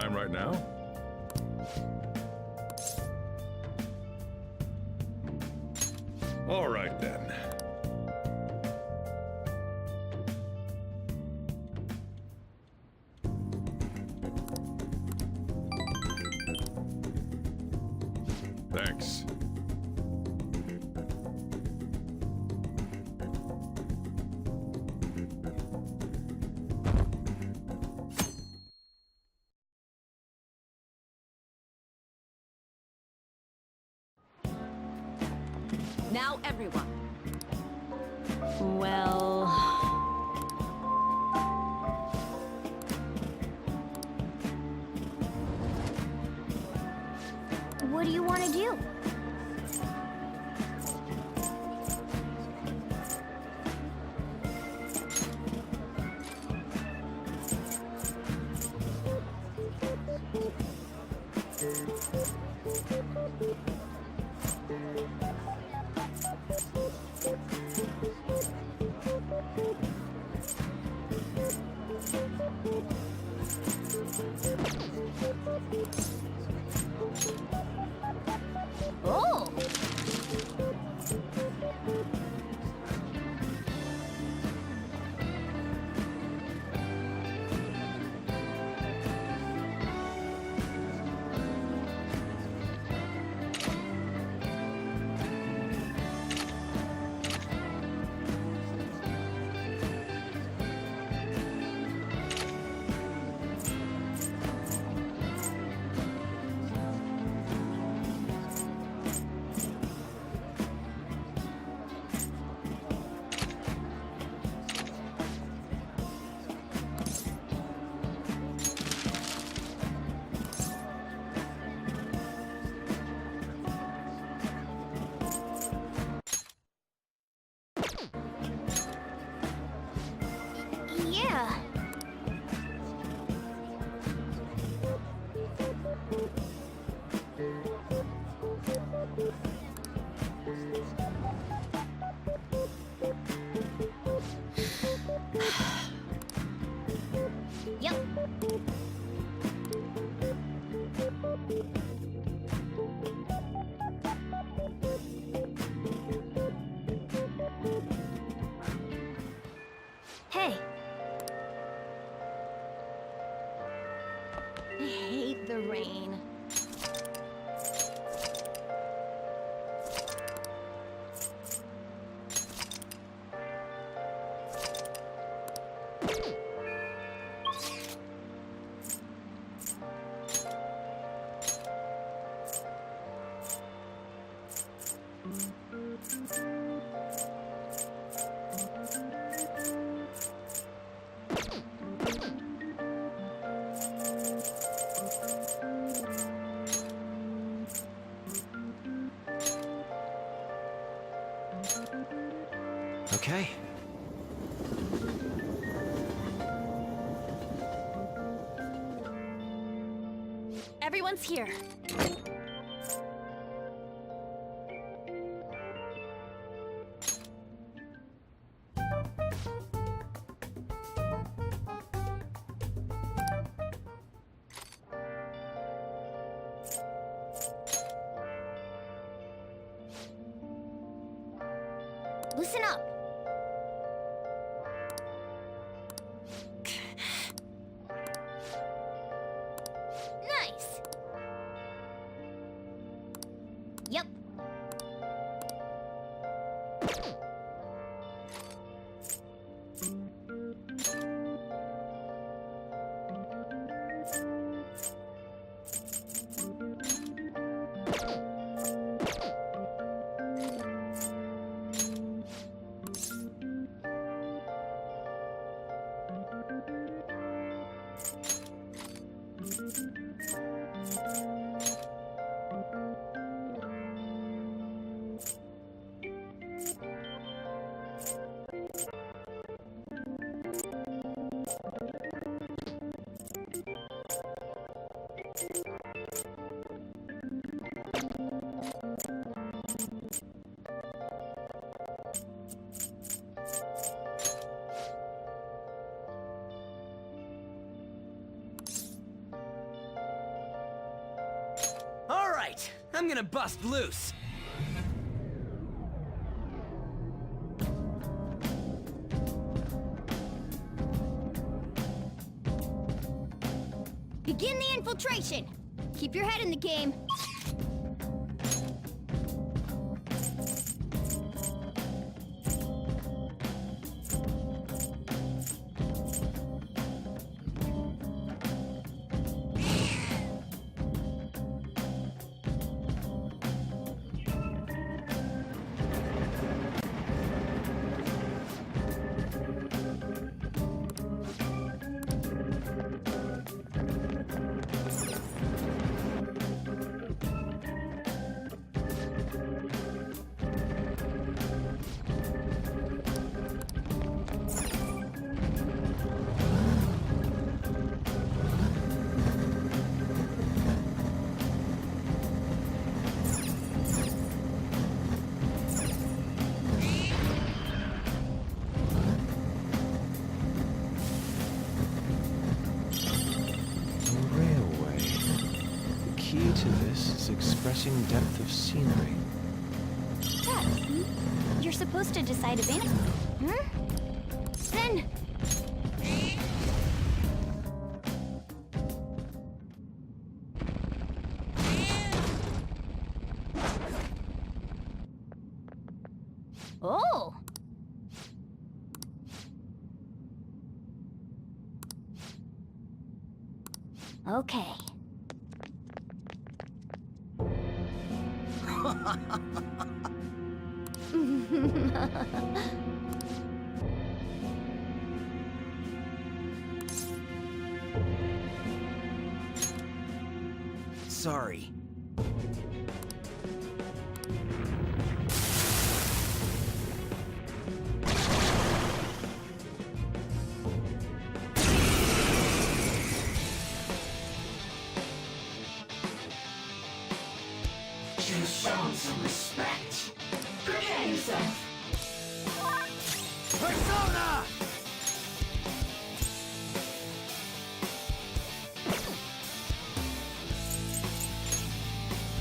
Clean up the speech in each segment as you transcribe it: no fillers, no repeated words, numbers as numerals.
time right now? All right then. Thanks. Now everyone. Well... What do you want to do? Oh! Yeah. Yep. Hey. I hate the rain. Okay. Everyone's here. Listen up. Nice. Yep. I'm gonna bust loose. Begin the infiltration. Keep your head in the game. Key to this is expressing depth of scenery. You're supposed to decide advantage. Then... Oh! Okay. Sorry. You've shown some respect. Prepare yourself. Persona!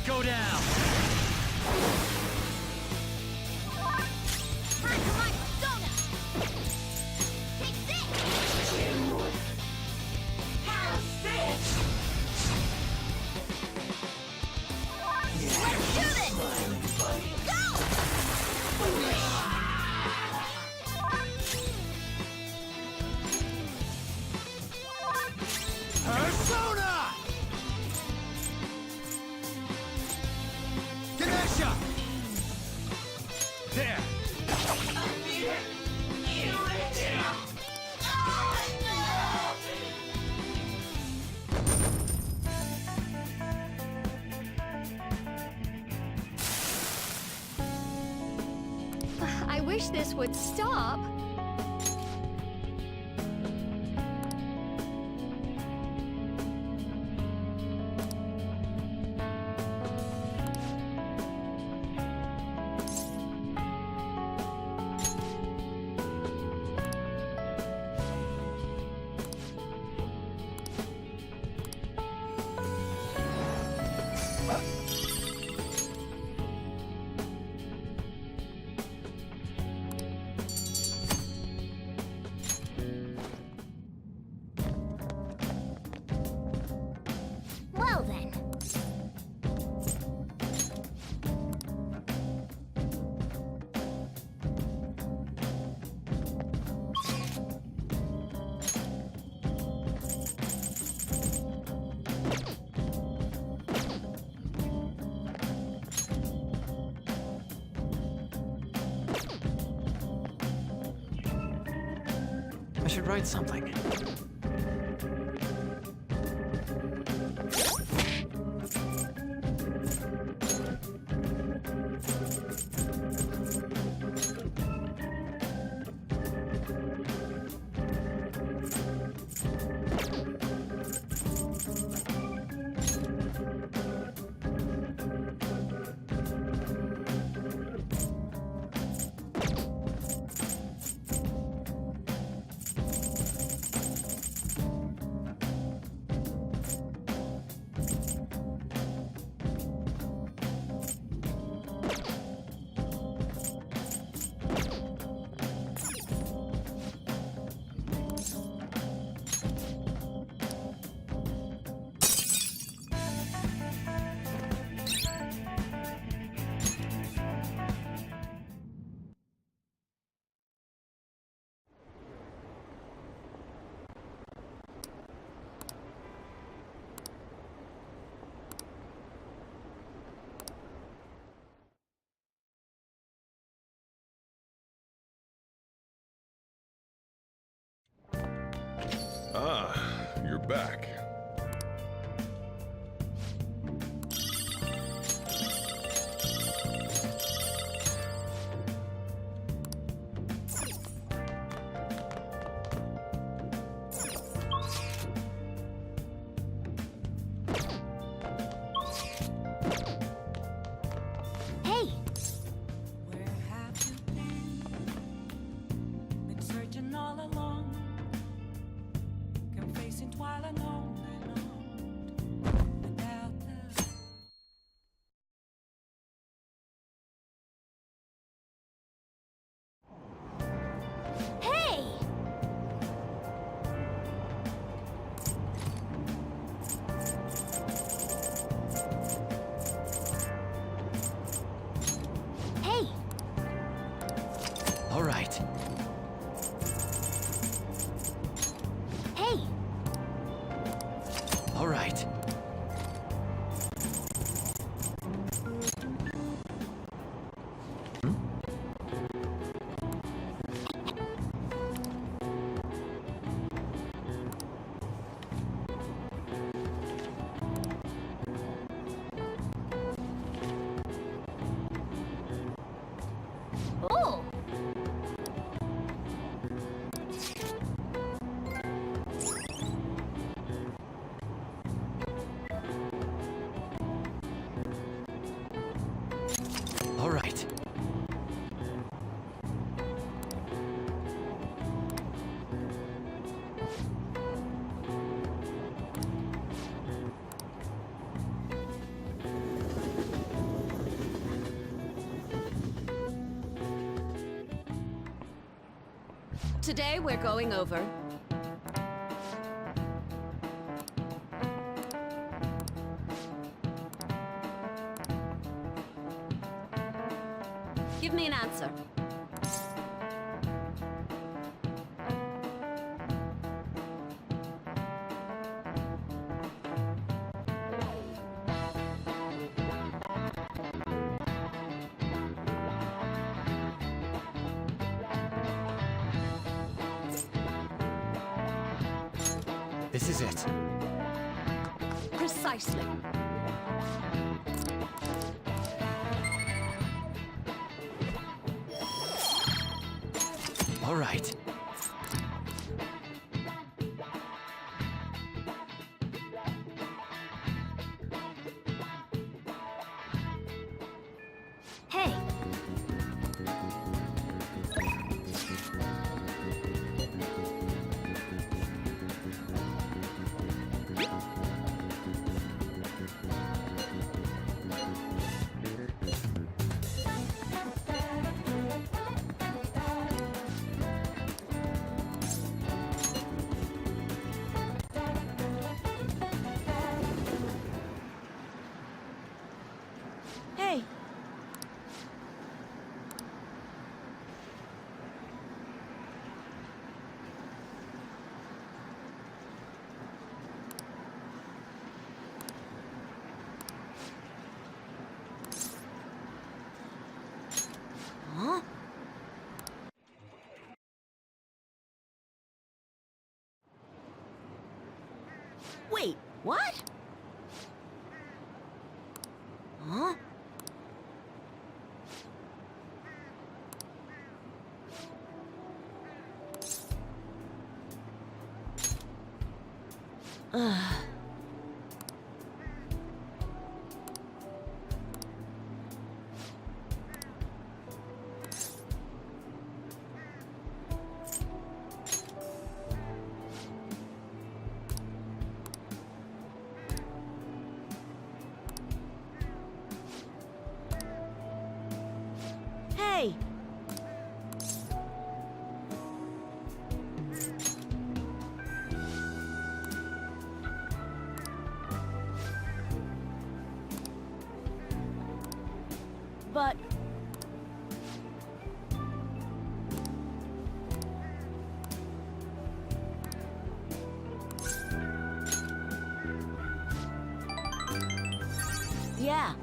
Go down! Time for my persona! Take this! How's this? Let's do this! Go! Persona! Ganesha! There! I wish this would stop. Well then. I should write something. back. Hey, Where have you been? Been searching all along, confessing while alone without the hey! Hey, All right. hey! All right. Oh! All right. Today we're going over Give me an answer. This is it. Precisely. All right. Hey! Hey, Huh? wait, what? Huh? Hey, but yeah.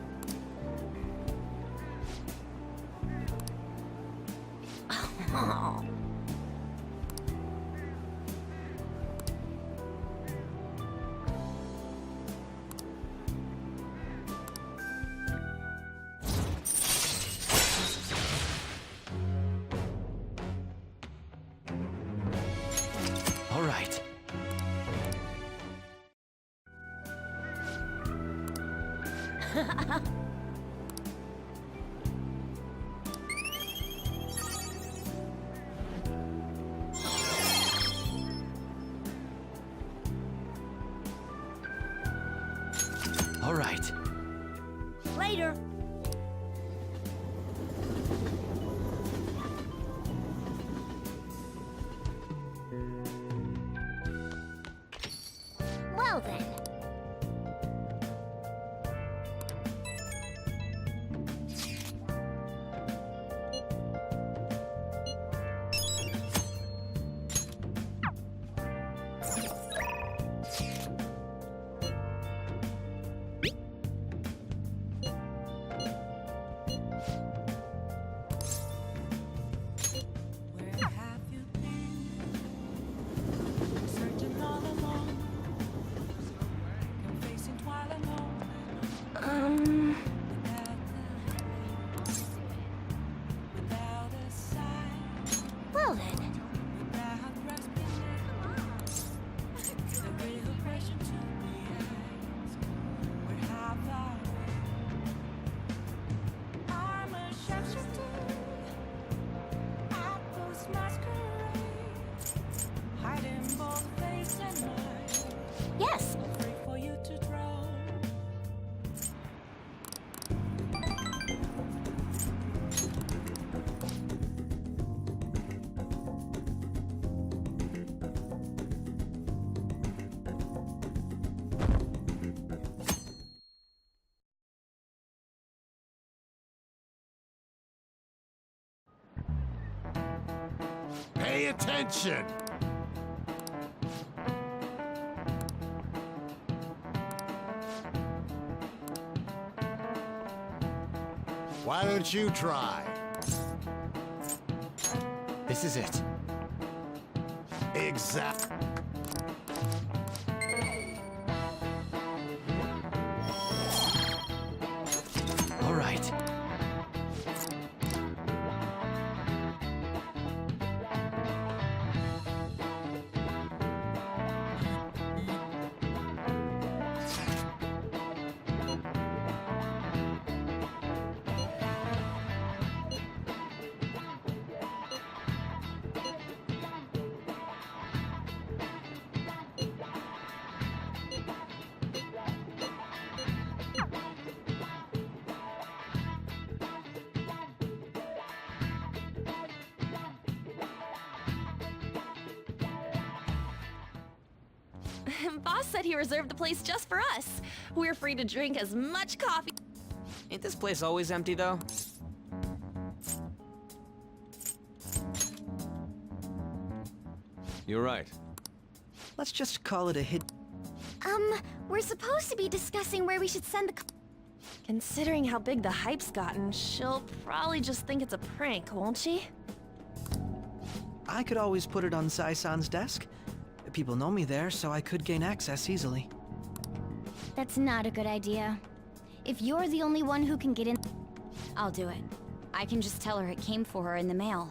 you do at those masquerades, hiding both face and mind, Yes. afraid for you to drown. Pay attention! Why don't you try? This is it. Exact. All right. Boss said he reserved the place just for us. We're free to drink as much coffee. Ain't this place always empty, though? You're right. Let's just call it a hit. We're supposed to be discussing where we should send the... Considering how big the hype's gotten, she'll probably just think it's a prank, won't she? I could always put it on Sai-san's desk. People know me there, so I could gain access easily. That's not a good idea. If you're the only one who can get in... I'll do it. I can just tell her it came for her in the mail.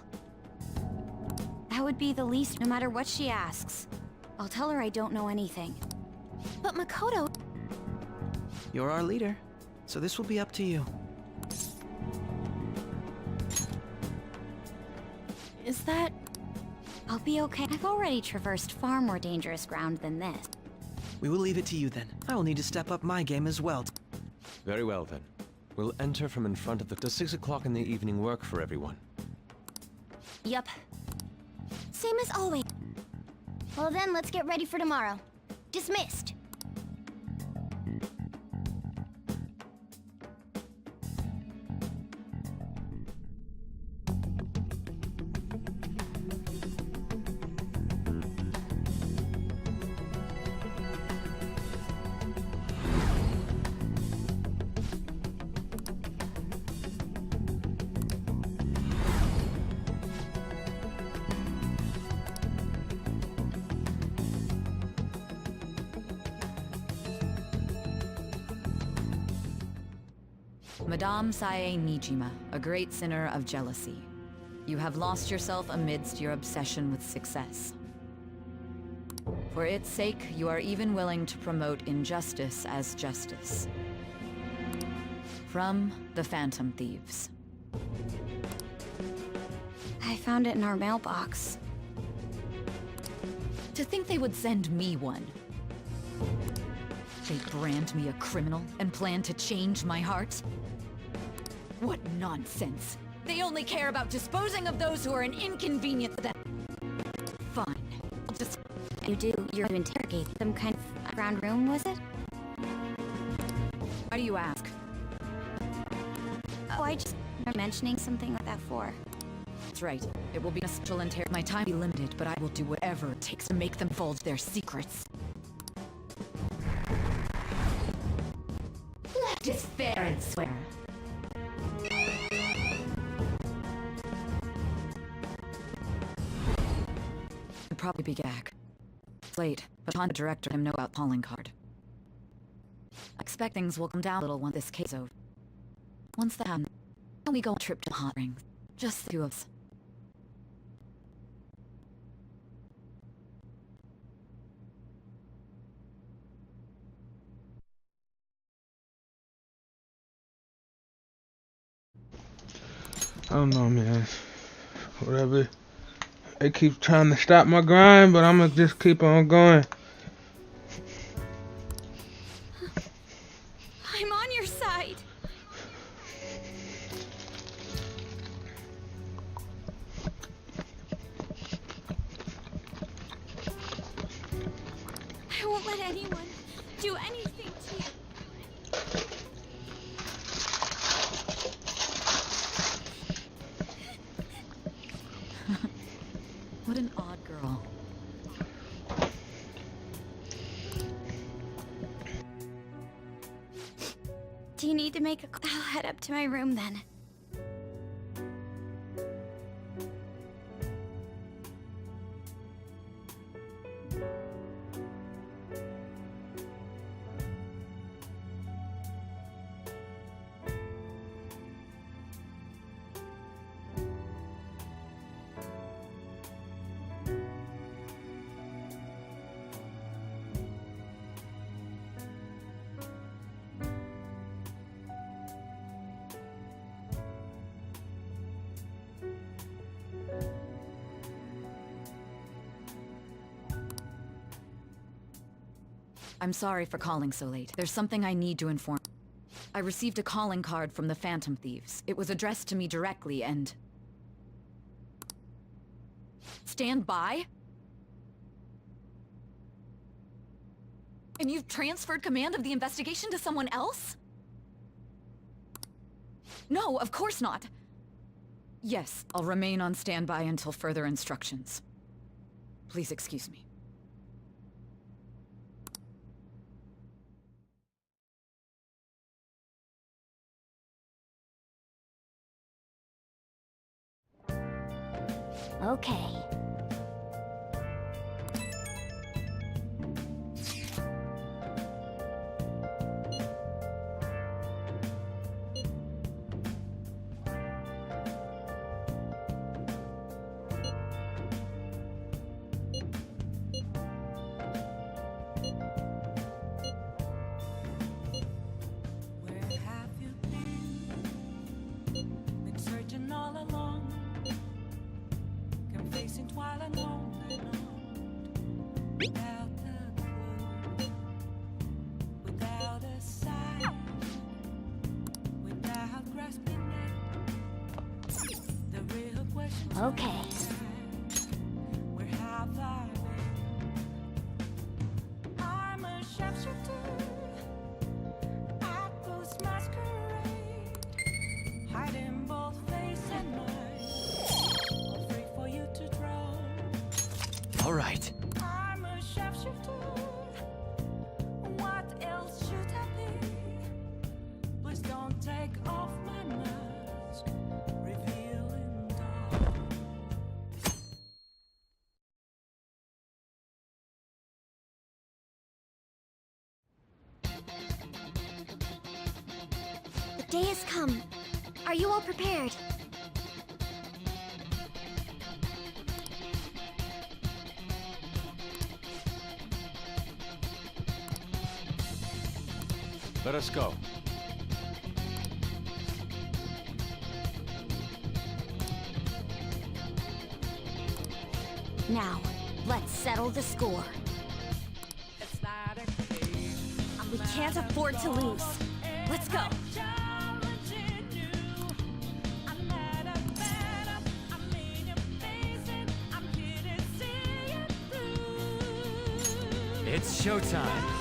That would be the least, no matter what she asks. I'll tell her I don't know anything. But Makoto... You're our leader, so this will be up to you. Is that... I'll be okay. I've already traversed far more dangerous ground than this. We will leave it to you then. I will need to step up my game as well. Very well then. We'll enter from in front of the... Does 6 o'clock in the evening work for everyone? Yup. Same as always. Well then, let's get ready for tomorrow. Dismissed. Madame Sae Nijima, a great sinner of jealousy. You have lost yourself amidst your obsession with success. For its sake, you are even willing to promote injustice as justice. From the Phantom Thieves. I found it in our mailbox. To think they would send me one. They brand me a criminal and plan to change my heart? What nonsense! They only care about disposing of those who are an inconvenience to them. Fine. I'll just... You do. You're to interrogate some kind of underground room, was it? Why do you ask? Oh, I just remember mentioning something like that for. That's right. It will be a special interrogation. My time will be limited, but I will do whatever it takes to make them divulge their secrets. Left is fair and square. I'd probably be back. It's late, but on the director him know about calling card. I expect things will come down a little once this case is over. Once that happens, we go on a trip to the hot rings. Just the two of us. don't know, man. Whatever. They keep trying to stop my grind, but I'm gonna just keep on going. I'm on your side. I won't let anyone do anything to you. What an odd girl. Do you need to make a call? I'll head up to my room then. I'm sorry for calling so late. There's something I need to inform. I received a calling card from the Phantom Thieves. It was addressed to me directly and... Stand by? And you've transferred command of the investigation to someone else? No, of course not. Yes, I'll remain on standby until further instructions. Please excuse me. Okay. Where have you been? Been searching all along, confessing twilight long and on, without a clue, without a sign, without grasping at the real question. Okay. Where have I been? I'm a sharpshooter. Masquerade, hiding both face and mind, afraid for you to draw. All right. I'm a sharpshooter. What else should I be? Please don't take off my mask, revealing dark. The day has come. Are you all prepared? Let us go. Now, let's settle the score. We can't afford to lose. Let's go. It's showtime.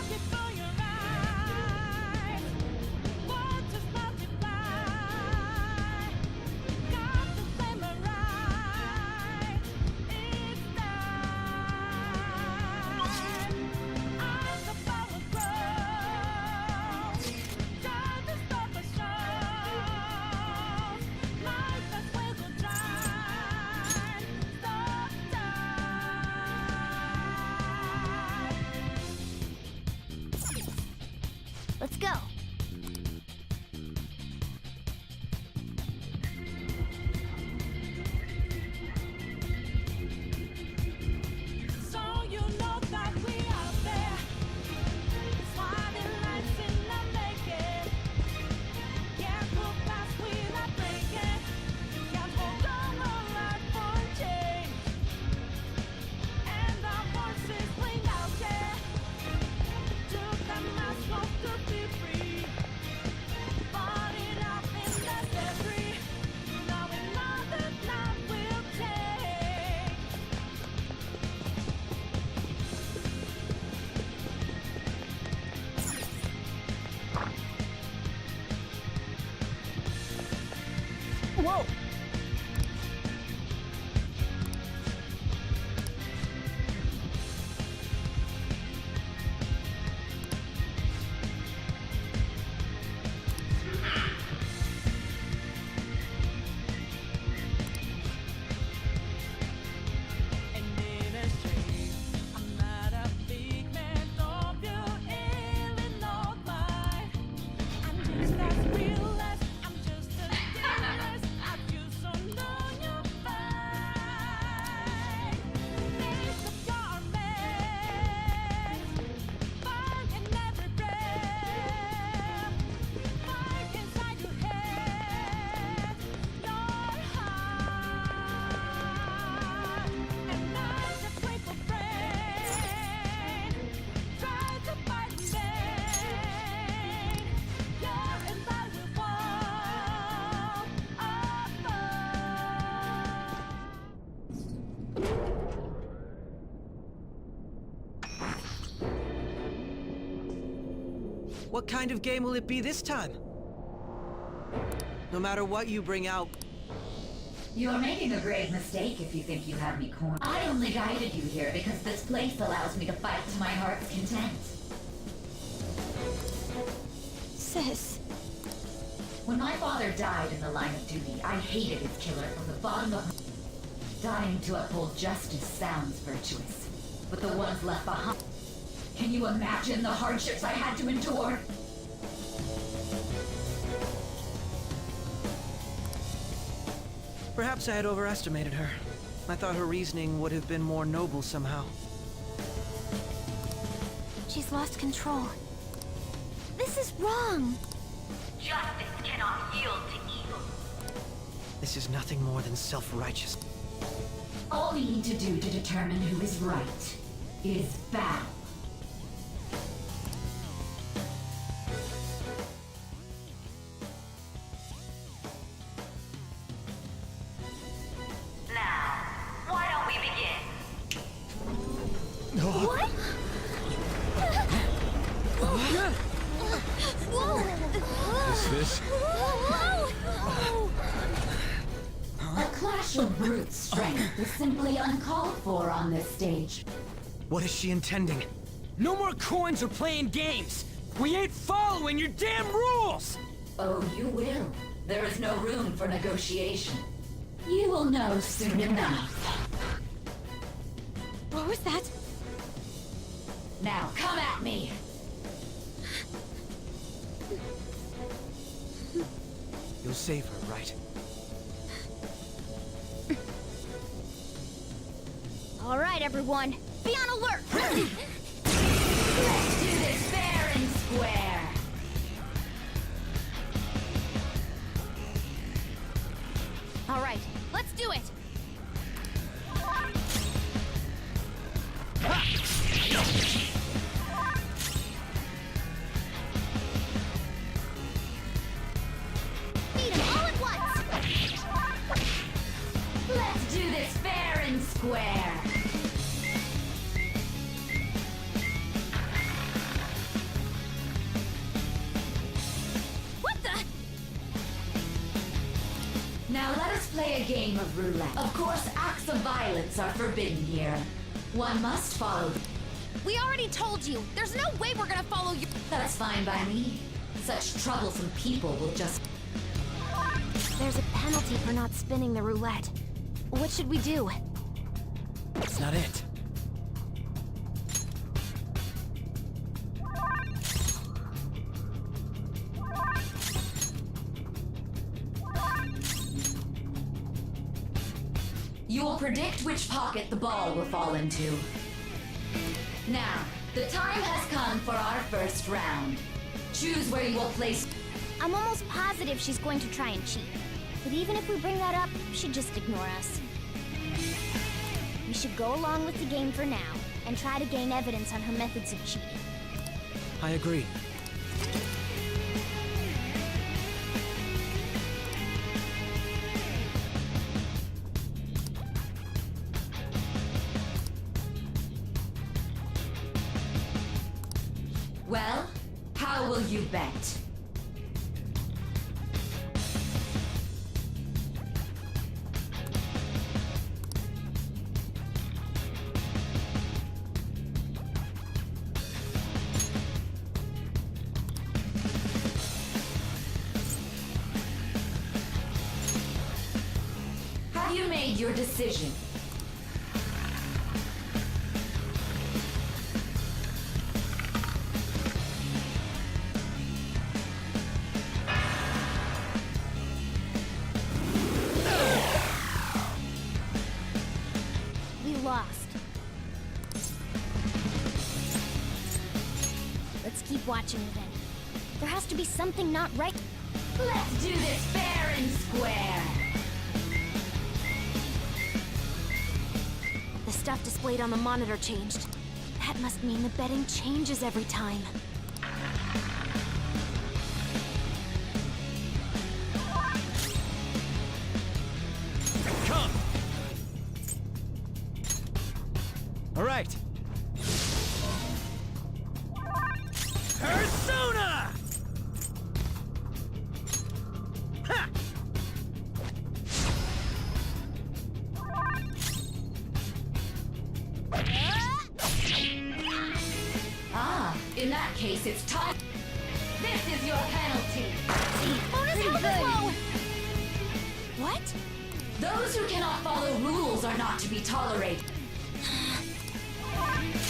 Whoa! What kind of game will it be this time? No matter what you bring out, You're making a grave mistake if you think you have me cornered. I only guided you here because this place allows me to fight to my heart's content. Sis. When my father died in the line of duty, I hated his killer from the bottom of my... Dying to uphold justice sounds virtuous, but the ones left behind... Can you imagine the hardships I had to endure? perhaps I had overestimated her. I thought her reasoning would have been more noble somehow. She's lost control. This is wrong. Justice cannot yield to evil. This is nothing more than self-righteous. All we need to do to determine who is right is battle. Now, why don't we begin? What? Is this? A clash of brute strength is simply uncalled for on this stage. What is she intending? No more coins or playing games! We ain't following your damn rules! Oh, you will. There is no room for negotiation. You will know soon enough. What was that? Now, come at me! You'll save her, right? All right, everyone. Be on alert! Let's do this fair and square! All right, let's do it! Beat 'em all at once! Let's do this fair and square! What the? Now let us play a game of roulette. Of course, acts of violence are forbidden here. One must follow. We already told you. There's no way we're gonna follow you. That's fine by me. Such troublesome people will just... There's a penalty for not spinning the roulette. What should we do? That's not it. You will predict which pocket the ball will fall into. Now, the time has come for our first round. Choose where you will place... I'm almost positive she's going to try and cheat. But even if we bring that up, she'd just ignore us. We should go along with the game for now, and try to gain evidence on her methods of cheating. I agree. Well, how will you bet? Have you made your decision? We lost. Let's keep watching it then. There has to be something not right. Let's do this fair and square. The stuff displayed on the monitor changed. That must mean the betting changes every time. Come! Alright. Persona! Ha! Ah, in that case, it's time. This is your penalty. Pretty good. What? Those who cannot follow rules are not to be tolerated.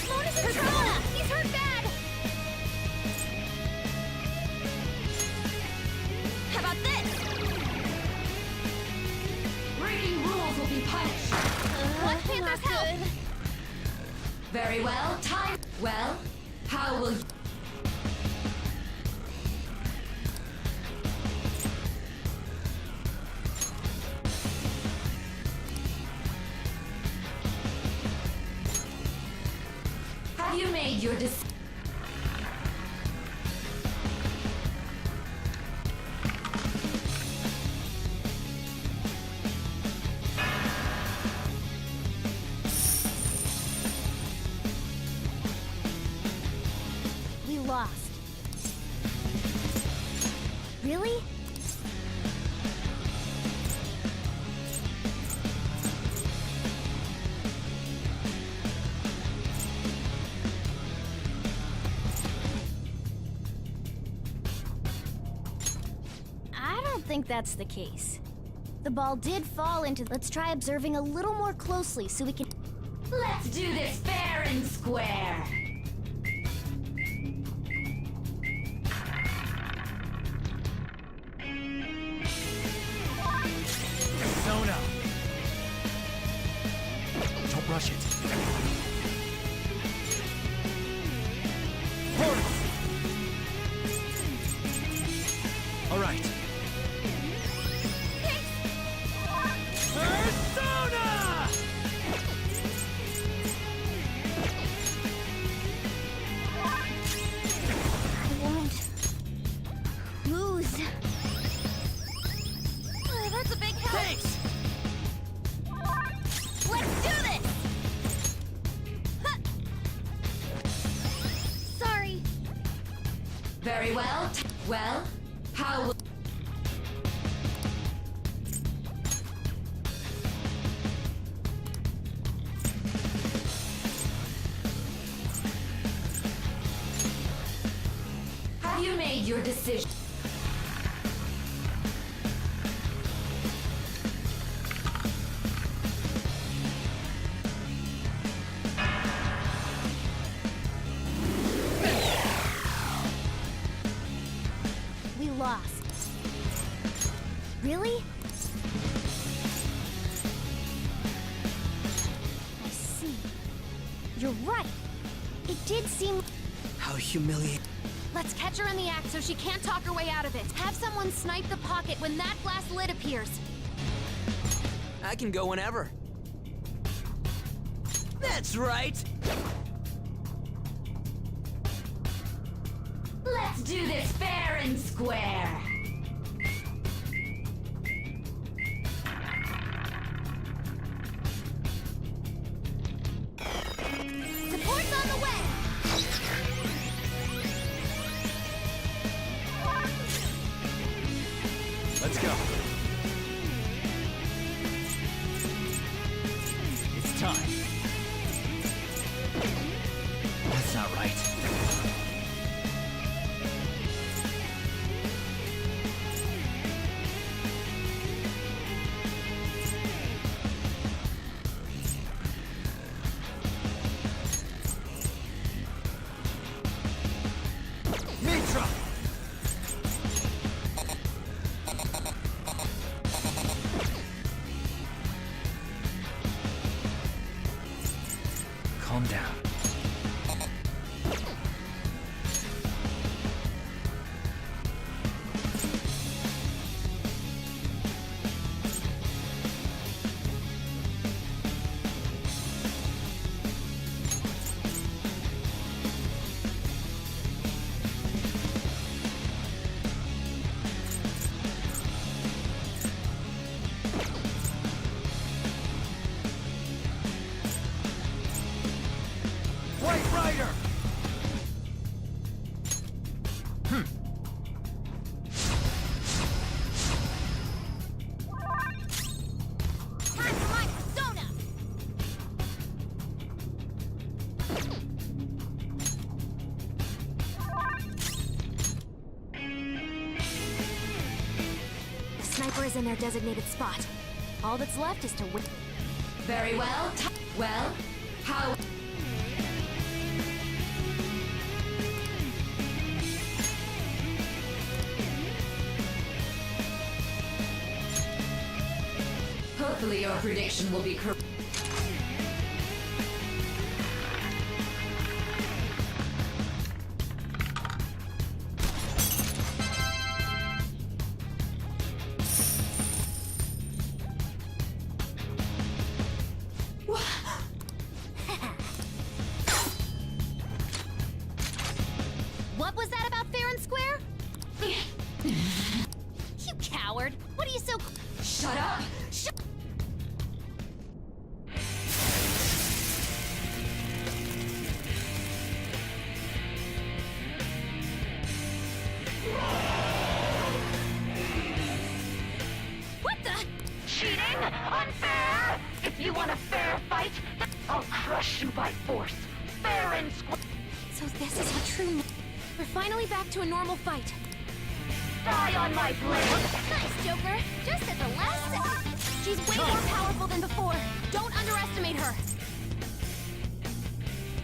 Bonus in trouble! He's hurt bad! How about this? Breaking rules will be punished. Black Panther's help! Very well. Time. Well, how will you... Have you made your decision? We lost. Really? I don't think that's the case. The ball did fall into... Let's try observing a little more closely so we can... Let's do this fair and square. Persona! Don't rush it. Horse! Alright. Persona! I won't lose. That's a big help. Thanks! Let's do this! Sorry. Very well. Well, how will... Have you made your decision? We lost. Really? I see. You're right. It did seem... How humiliating. Let's catch her in the act so she can't talk her way out of it. Have someone snipe the pocket when that glass lid appears. I can go whenever. That's right! Let's do this fair and square. Support's on the way! Let's go. It's time. That's not right. Calm down. White Rider! Time for my persona! The sniper is in their designated spot. All that's left is to win. Very well. Well, how... Hopefully your prediction will be correct. What was that about fair and square? You coward! What are you so... Shut up! What the... Cheating? Unfair? If you want a fair fight, I'll crush you by force. Fair and square. So this is what true. We're finally back to a normal fight. Die on my blade. Nice, Joker. Just at the last second. She's way more powerful than before. Don't underestimate her.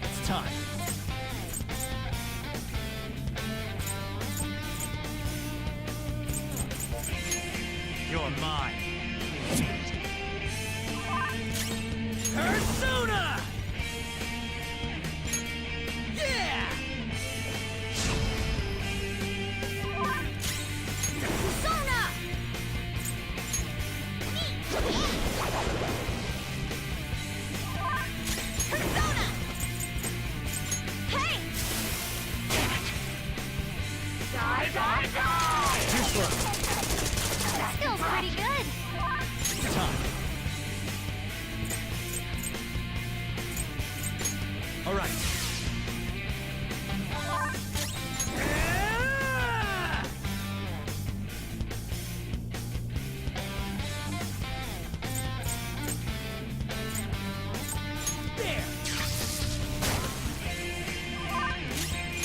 It's time. You're mine. Persona! Yeah! Persona! Persona! Hey! Die, die, die! Too slow. That feels pretty good. It's time. All right. There.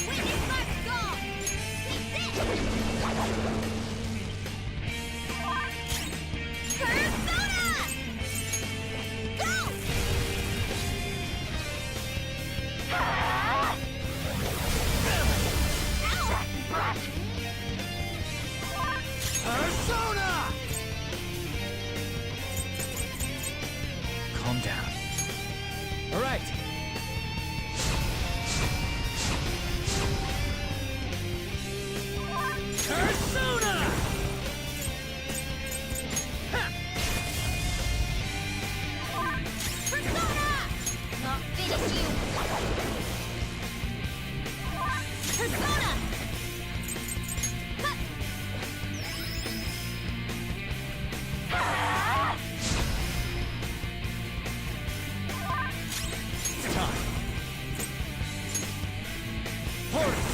We need my skull! Take this! Persona! Go! Persona! Calm down. All right. Persona! Ha! Persona! I'll finish you! Persona! It's time. Horse!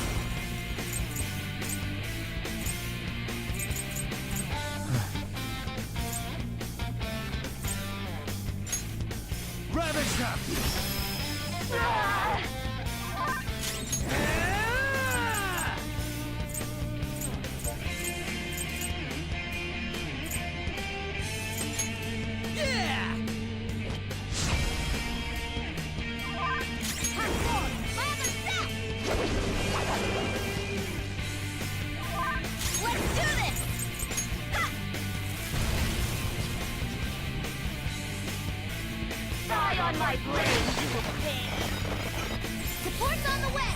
Ravage them! Ah! Yeah! Time for my other self! Let's do this! Ha! Die on my blade. You will pay! Horse on the way!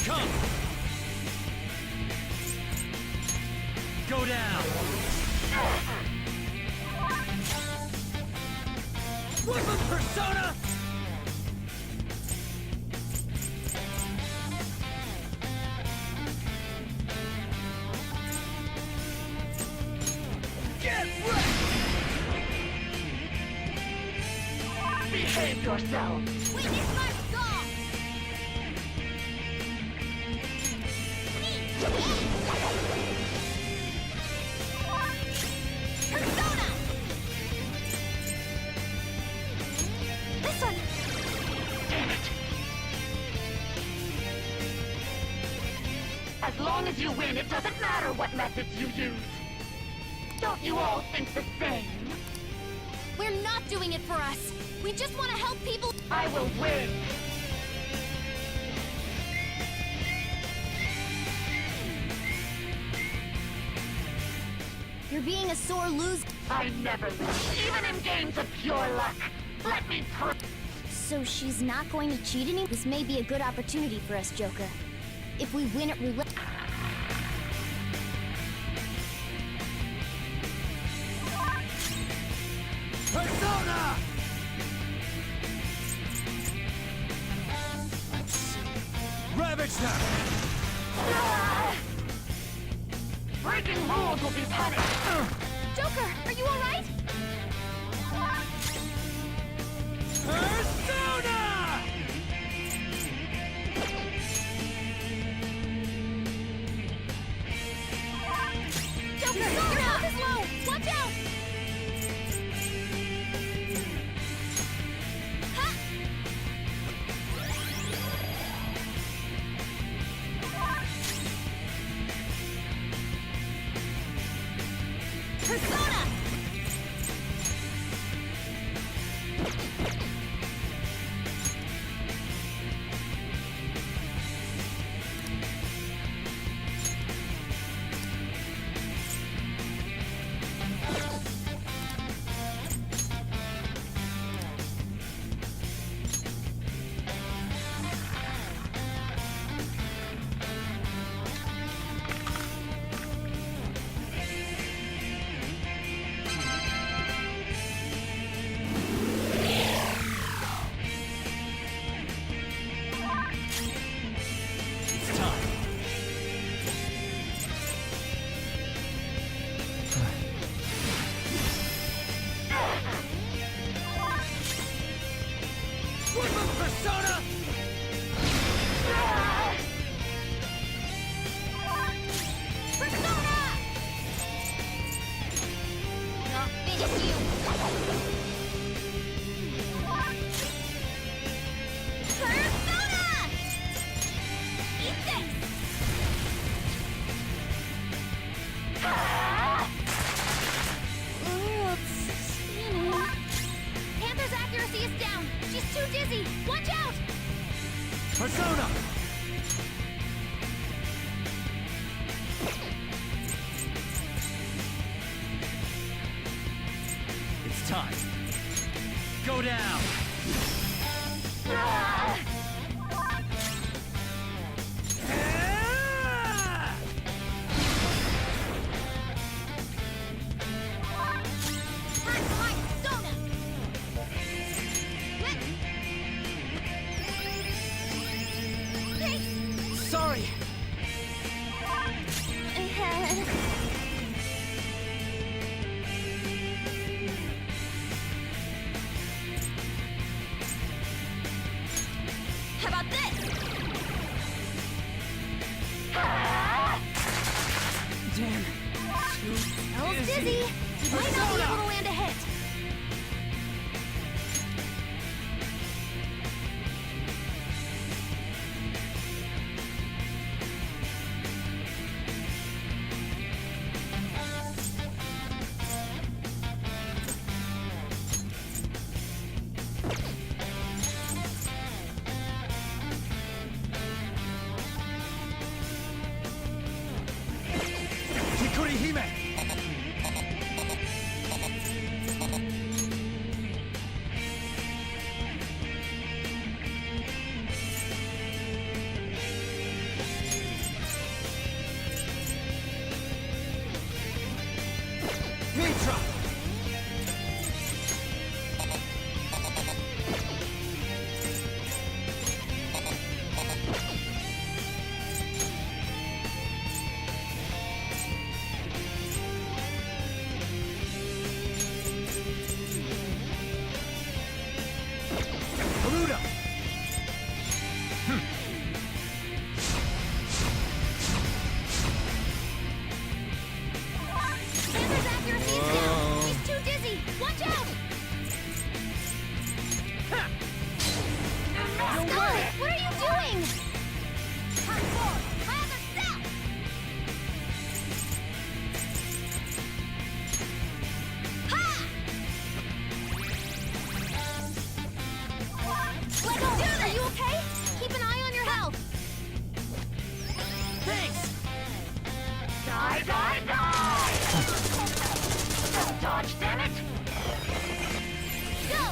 Come! Go down! Woodland Persona! Get wrecked! Behave yourself. Witness my song! Persona! This one! Damn it. As long as you win, it doesn't matter what methods you use. Don't you all think the same? We're not doing it for us! We just want to help people! I will win. You're being a sore loser. I never lose, even in games of pure luck. Let me prove. So she's not going to cheat any? This may be a good opportunity for us, Joker. If we win at roulette... Persona! Let's see. Ravage them! Breaking rules will be punished. Joker, are you alright? Persona! Joker, your health is low! Watch out! Ha! Persona! It's time. Woodland Persona! Persona! I'll finish you! Persona! Eat this! Panther's accuracy is down! She's too dizzy! Watch out! Persona! It's time. Go down! Ah! Persona! Sorry! How about this? Damn. Elle's dizzy. She might not be able to land a hit. Hikuri Hime! Die, die, die! Don't dodge, damn it! Go!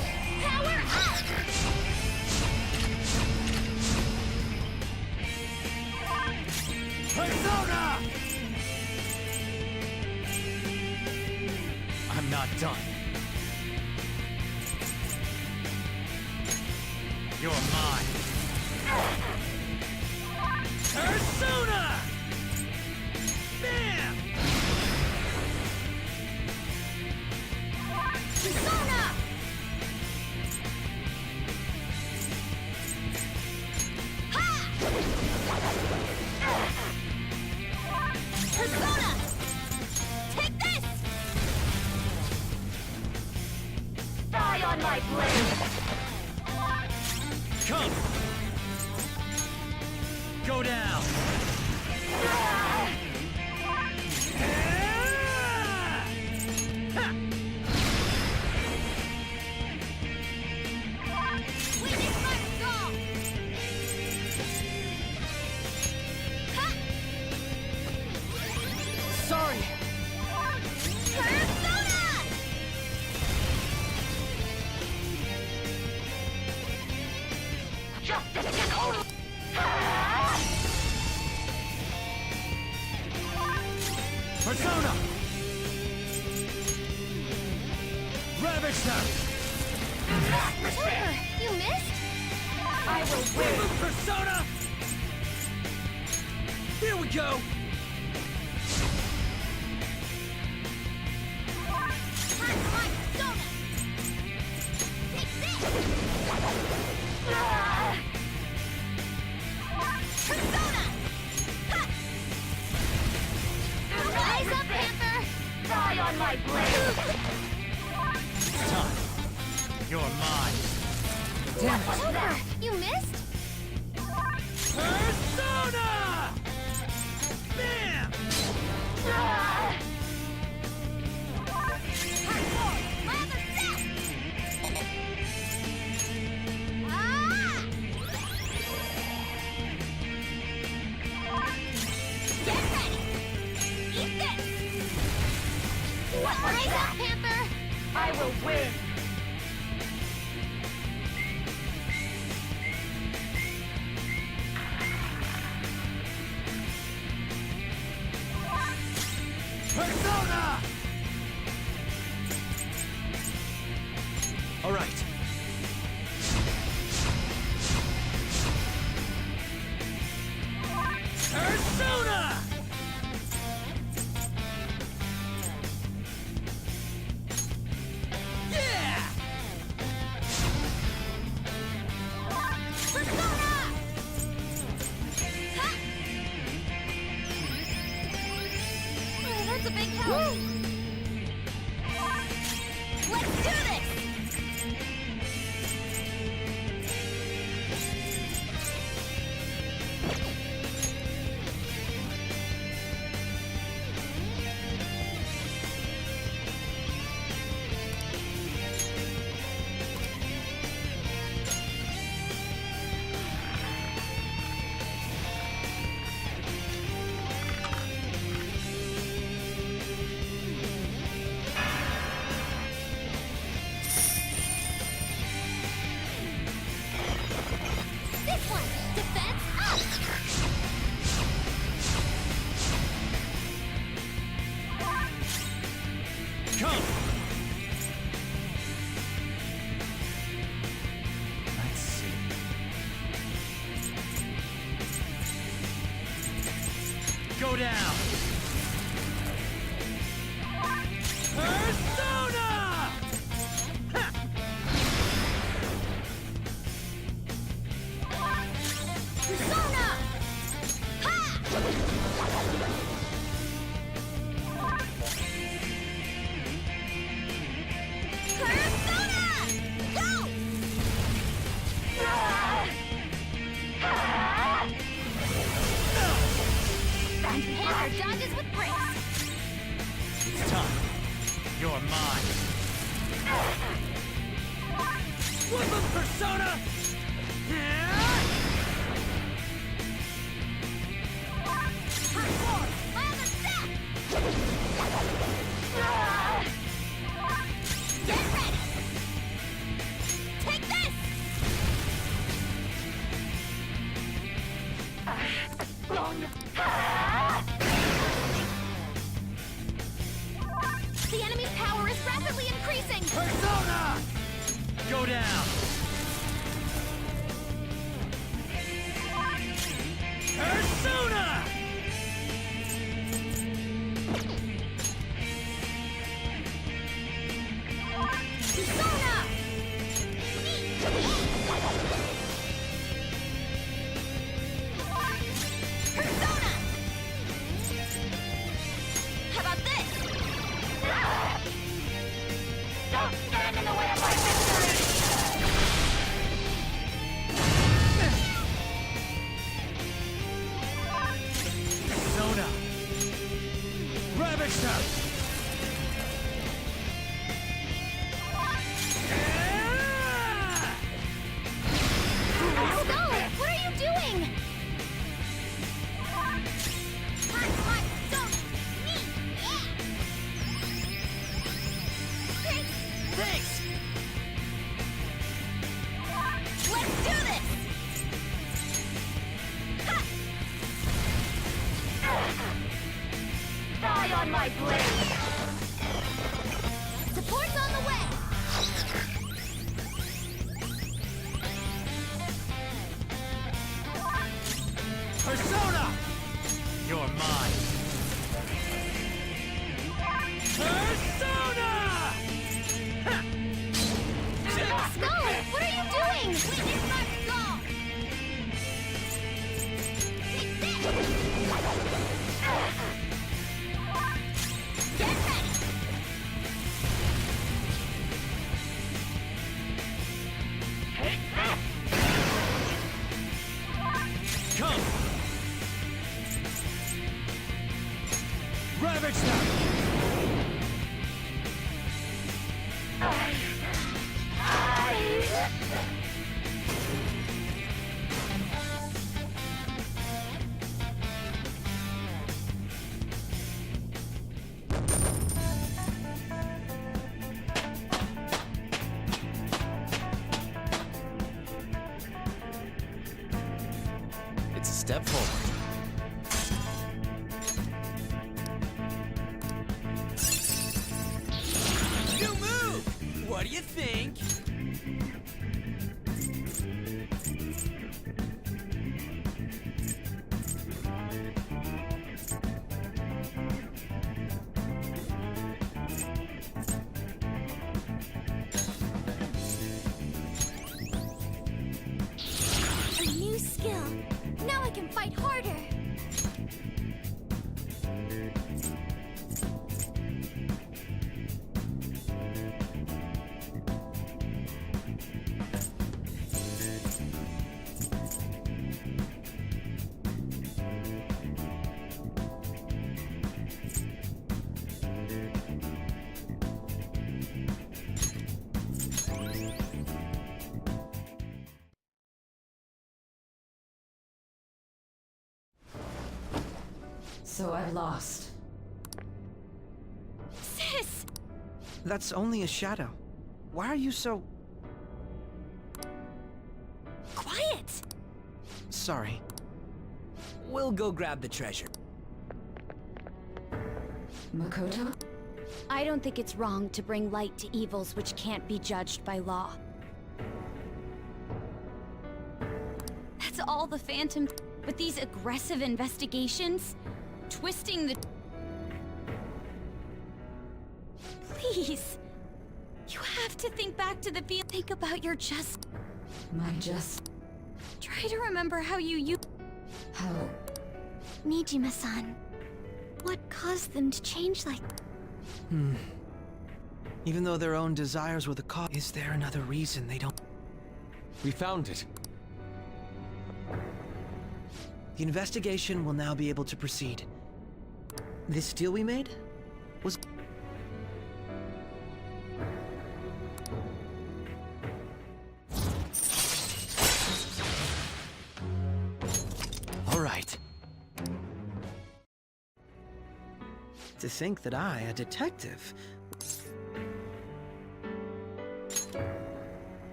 Power up! Persona! I'm not done. You're mine. Persona! Bam! Persona! Ha! Persona! Take this! Die on my blade! Come! Go down! Witness my skull! Ha! Sorry! Persona! Justice can only... Persona! Ravage them! Parker, you missed? I will win! Persona! Here we go! Time for my persona! Take this! Persona! Ha! Rise up, Panther! Die on my blade! It's time. You're mine. Damn it! Parker, you missed? Persona! Bam! Part 4, my other step! Ah! Get ready! Eat this! Rise up, Panther! I will win! Persona! All right. Persona! Yeah! Persona! Ha! Oh, that's a big help. Let's do this! This one! Defense up! Come! Let's see. Go down! Persona! Ha! Persona! Ha! Persona! Go! Panther dodges with grace. It's time. You're mine. Whoop 'em, Persona! Part 4, my other step! Go down! Persona! Persona! Persona! How about this? Don't stand in the way of my victory! Persona! Ravage them! Scarlet, what are you doing? Hot, hot, don't me! Thanks! Let's do this! Die on my blade! Support's on the way! Persona! You're mine! Persona! Scarlet, what are you doing? Witness my skull! Take this! Get ready! Take this! Come! Ravage them! It's a step forward. New move! What do you think? A new skill. Now I can fight harder. So I've lost. Sis! That's only a shadow. Why are you so... Quiet! Sorry. We'll go grab the treasure. Mokoto? I don't think it's wrong to bring light to evils which can't be judged by law. That's all the Phantom... But these aggressive investigations? Twisting the... Please! You have to think back to the feel... Think about your just... My just... Try to remember how you How? Nijima-san, what caused them to change like... Even though their own desires were the cause, is there another reason they don't... We found it. The investigation will now be able to proceed. This deal we made was... All right. To think that I, a detective...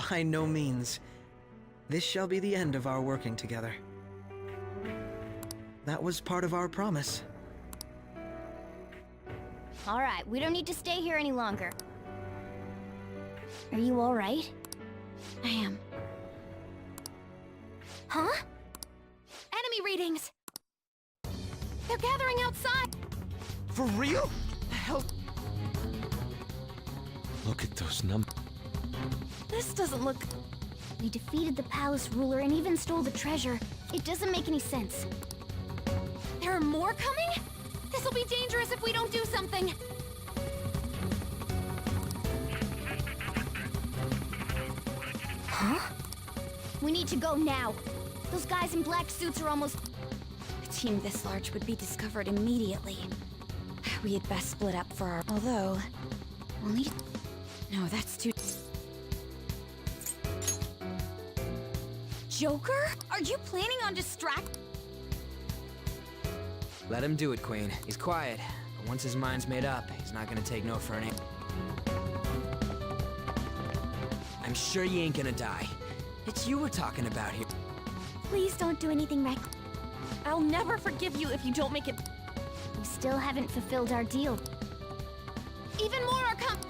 By no means. This shall be the end of our working together. That was part of our promise. All right, we don't need to stay here any longer. Are you alright? I am. Huh? Enemy readings! They're gathering outside! For real? The hell? Look at those numbers. This doesn't look... We defeated the palace ruler and even stole the treasure. It doesn't make any sense. There are more coming? This'll be dangerous if we don't do something! Huh? We need to go now. Those guys in black suits are almost... A team this large would be discovered immediately. We had best split up for our... Although... We'll need... No, that's too... Joker? Are you planning on Let him do it, Queen. He's quiet, but once his mind's made up, he's not gonna take no for an answer. I'm sure you ain't gonna die. It's you we're talking about here. Please don't do anything reckless. I'll never forgive you if you don't make it... We still haven't fulfilled our deal. Even more are coming!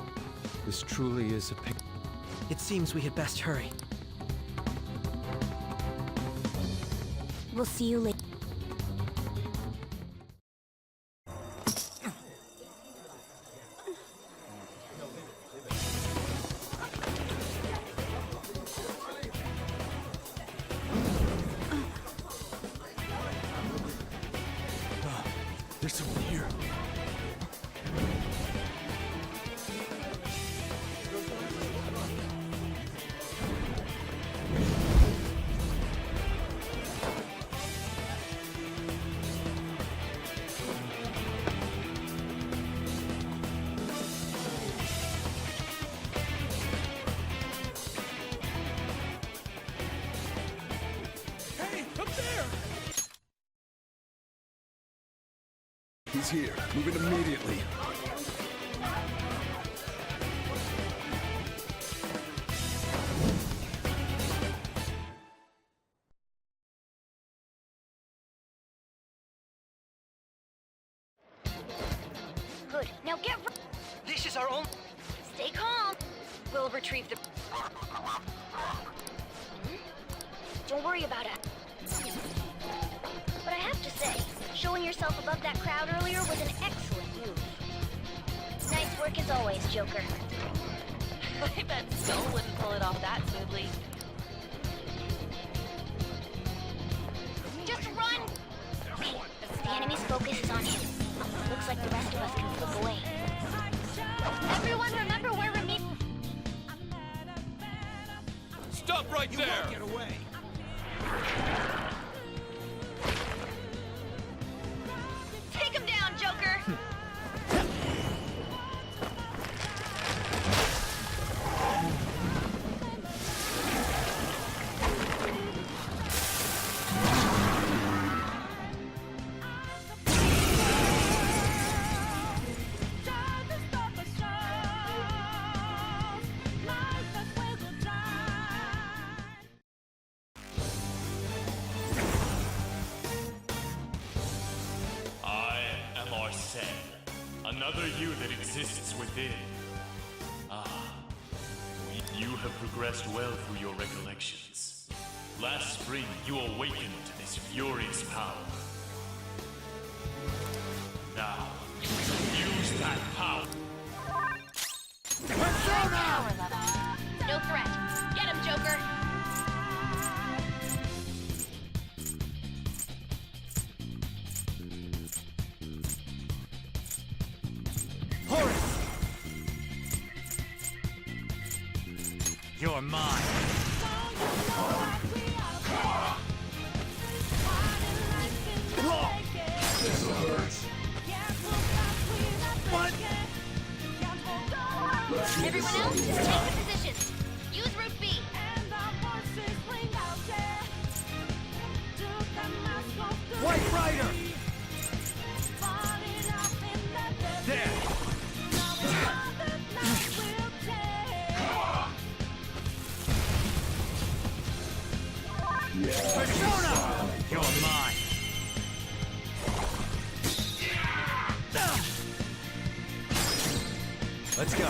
This truly is a pic. It seems we had best hurry. We'll see you later. There's someone here. He's here. Move it immediately. Good. Now get... This is our own... Stay calm. We'll retrieve the... Don't worry about it. But I have to say, showing yourself above that crowd earlier was an excellent move. Nice work as always, Joker. I bet Skull wouldn't pull it off that smoothly. Just run! Okay, the enemy's focus is on him. Looks like the rest of us can slip away. Everyone remember where we're meeting. Stop right there! Get away! Take him down, Joker! Another you that exists within. Ah, you have progressed well through your recollections. Last spring, you awakened to this furious power. Now, use that power. Power level. No threat. Get him, Joker! You're mine. Everyone else, take the positions. Use Route B. White Rider! There! Persona! You're mine. Let's go.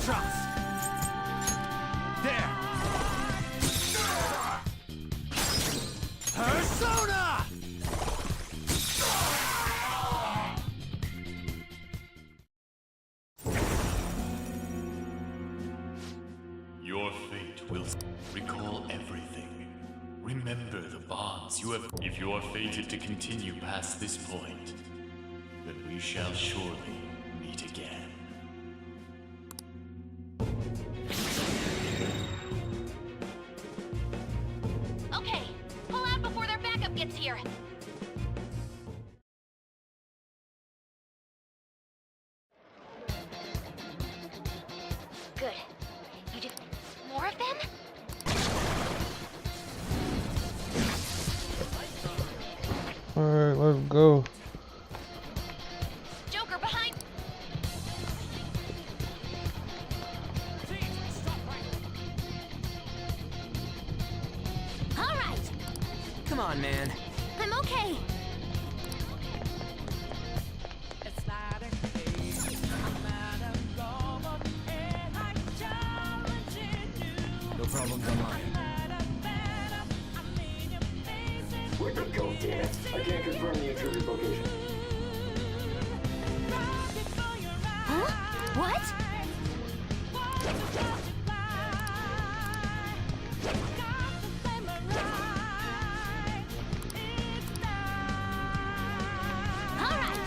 trust. There. Persona! Your fate will recall everything. Remember the bonds you have. If you are fated to continue past this point, then we shall surely meet again. Okay, pull out before their backup gets here. Good. You did more of them? Alright, let's go. Joker, behind! All right. Come on, man. I'm okay. It's not a case. I'm not a robot, and I'm challenging you. No problems on mine. Where'd they go, Dan? I can't confirm the intruder's location. Huh? What? All right.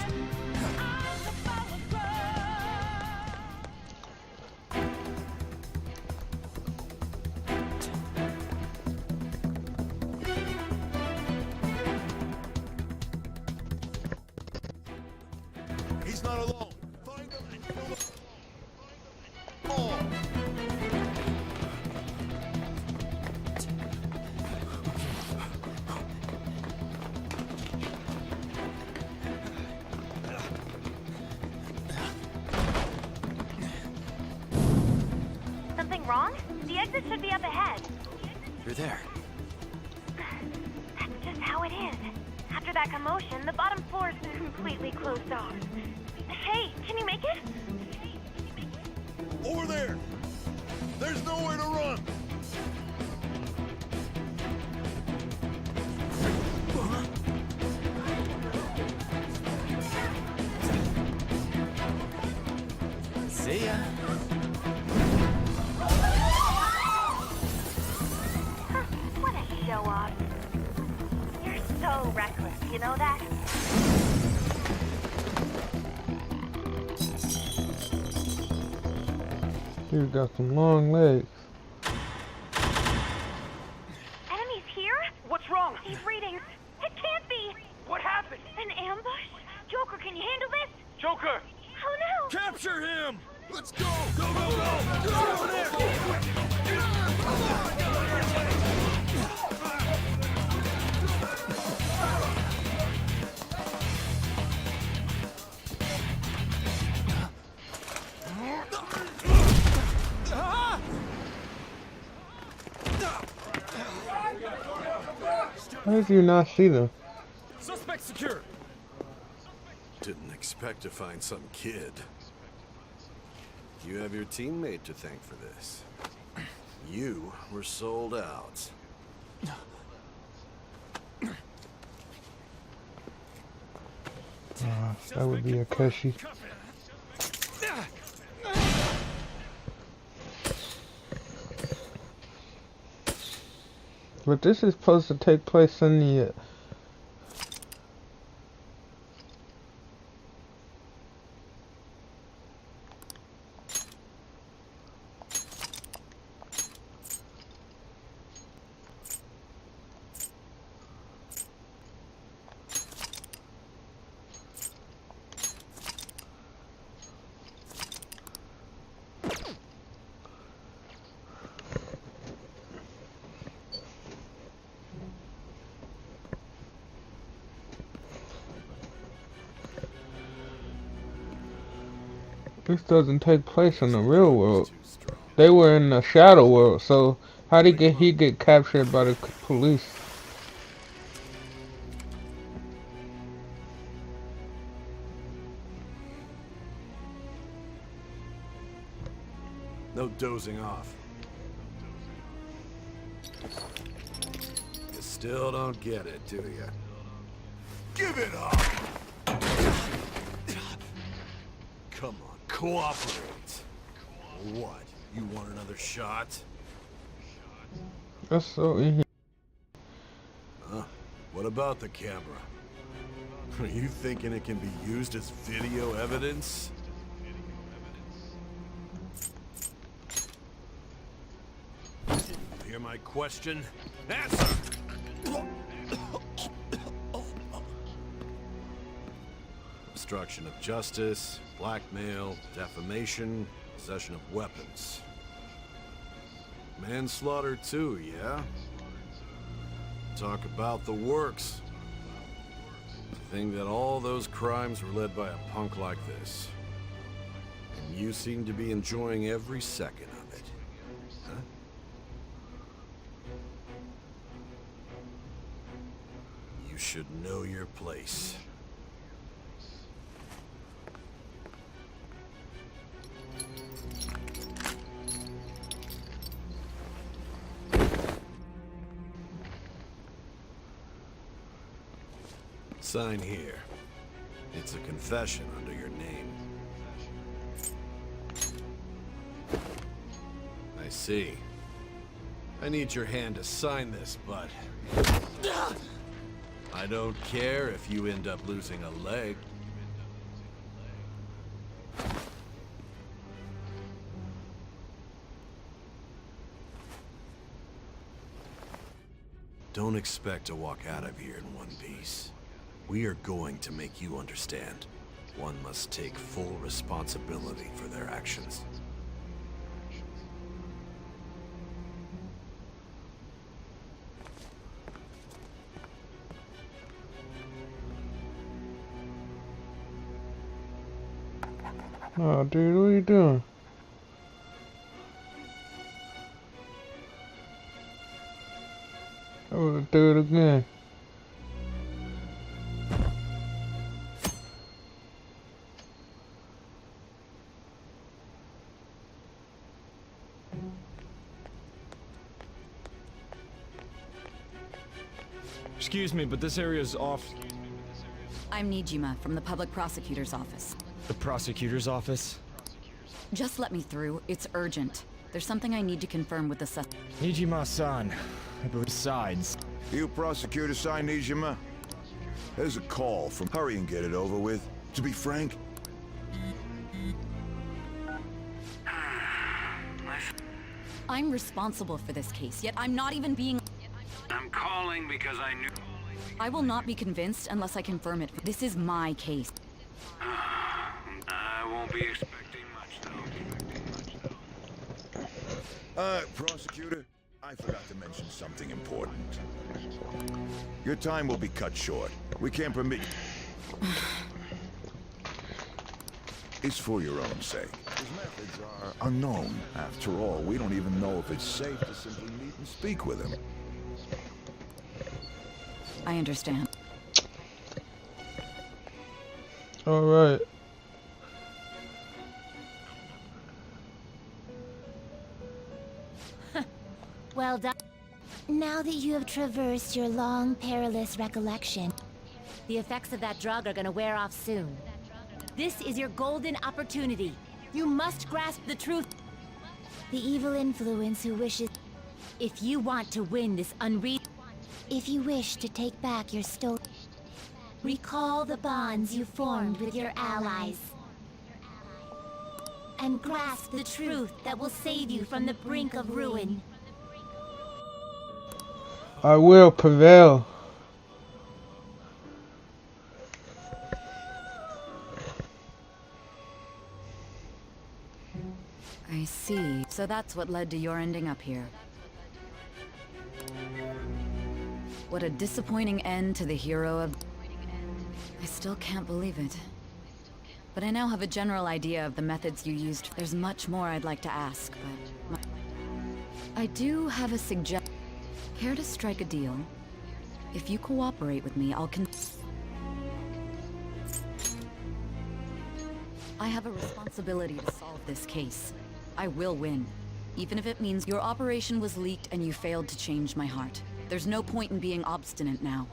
He's not alone. Find him and kill him. Oh. Something wrong? The exit should be up ahead. You're there. That's just how it is. After that commotion, the bottom floor is completely closed off. Hey, can you make it? Over there. There's nowhere to run. See ya. What a show off. You're so reckless, you know that? He's got some long legs. Enemies here? What's wrong? These readings. It can't be. What happened? An ambush? Joker, can you handle this? Joker! Oh no! Capture him. Let's go. Go, go, go. Get over there. How did you not see them? Suspect secure. Didn't expect to find some kid. You have your teammate to thank for this. You were sold out. That would be Akeshi. But this is supposed to take place in the This doesn't take place in the real world. They were in the shadow world, so how did he get captured by the police? No dozing off. You still don't get it, do you? Give it up! Come on, cooperate. What? You want another shot? That's so easy. Huh? What about the camera? Are you thinking it can be used as video evidence? Hear my question? Answer! Obstruction of justice, blackmail, defamation, possession of weapons. Manslaughter too, yeah? Talk about the works. To think that all those crimes were led by a punk like this. And you seem to be enjoying every second of it. Huh? You should know your place. Sign here. It's a confession under your name. I see. I need your hand to sign this, but I don't care if you end up losing a leg. Don't expect to walk out of here in one piece. We are going to make you understand. One must take full responsibility for their actions. Oh, dude, what are you doing? I would do it again. Excuse me, but this area's off. I'm Nijima from the public prosecutor's office. The prosecutor's office? Just let me through. It's urgent. There's something I need to confirm with the suspect. Nijima-san. Besides. You prosecutor-san, Nijima? There's a call from... Hurry and get it over with. To be frank... I'm responsible for this case, yet I'm not even being... I'm calling because I knew... I will not be convinced unless I confirm it. This is my case. I won't be expecting much, though. Prosecutor, I forgot to mention something important. Your time will be cut short. We can't permit... It's for your own sake. His methods are unknown. After all, we don't even know if it's safe to simply meet and speak with him. I understand. All right. Well done. Now that you have traversed your long, perilous recollection, the effects of that drug are gonna wear off soon. This is your golden opportunity. You must grasp the truth. The evil influence who wishes... If you want to win this If you wish to take back your stolen... Recall the bonds you formed with your allies. And grasp the truth that will save you from the brink of ruin. I will prevail. I see. So that's what led to your ending up here. What a disappointing end to the hero of... I still can't believe it. But I now have a general idea of the methods you used. There's much more I'd like to ask, but... I do have a suggestion. Care to strike a deal? If you cooperate with me, I'll I have a responsibility to solve this case. I will win. Even if it means your operation was leaked and you failed to change my heart. There's no point in being obstinate now.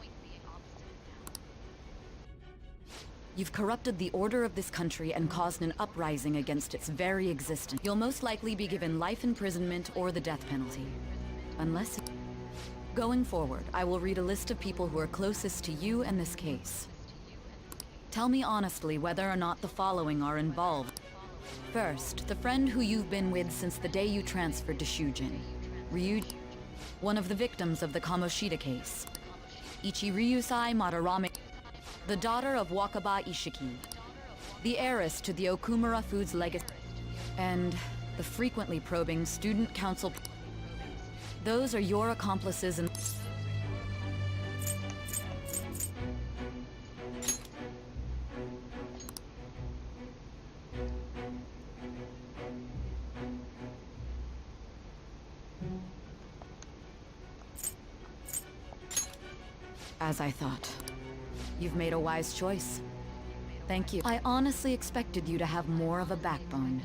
You've corrupted the order of this country and caused an uprising against its very existence. You'll most likely be given life imprisonment or the death penalty. Unless... Going forward, I will read a list of people who are closest to you and this case. Tell me honestly whether or not the following are involved. First, the friend who you've been with since the day you transferred to Shujin. Ryu... One of the victims of the Kamoshida case. Ichi Ryusai Madarame... The daughter of Wakaba Ishiki. The heiress to the Okumura Foods legacy. And the frequently probing student council... Those are your accomplices in... As I thought. You've made a wise choice. Thank you. I honestly expected you to have more of a backbone.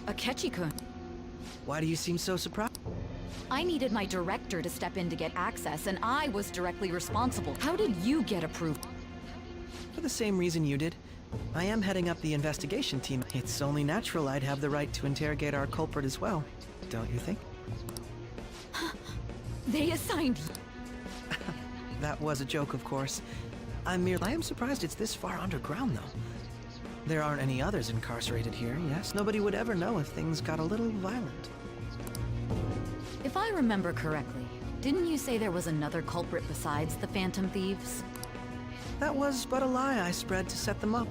Akechi-kun. Why do you seem so surprised? I needed my director to step in to get access, and I was directly responsible. How did you get approved? For the same reason you did. I am heading up the investigation team. It's only natural I'd have the right to interrogate our culprit as well, don't you think? They assigned you. That was a joke, of course. I am surprised it's this far underground, though. There aren't any others incarcerated here, yes? Nobody would ever know if things got a little violent. If I remember correctly, didn't you say there was another culprit besides the Phantom Thieves? That was but a lie I spread to set them up.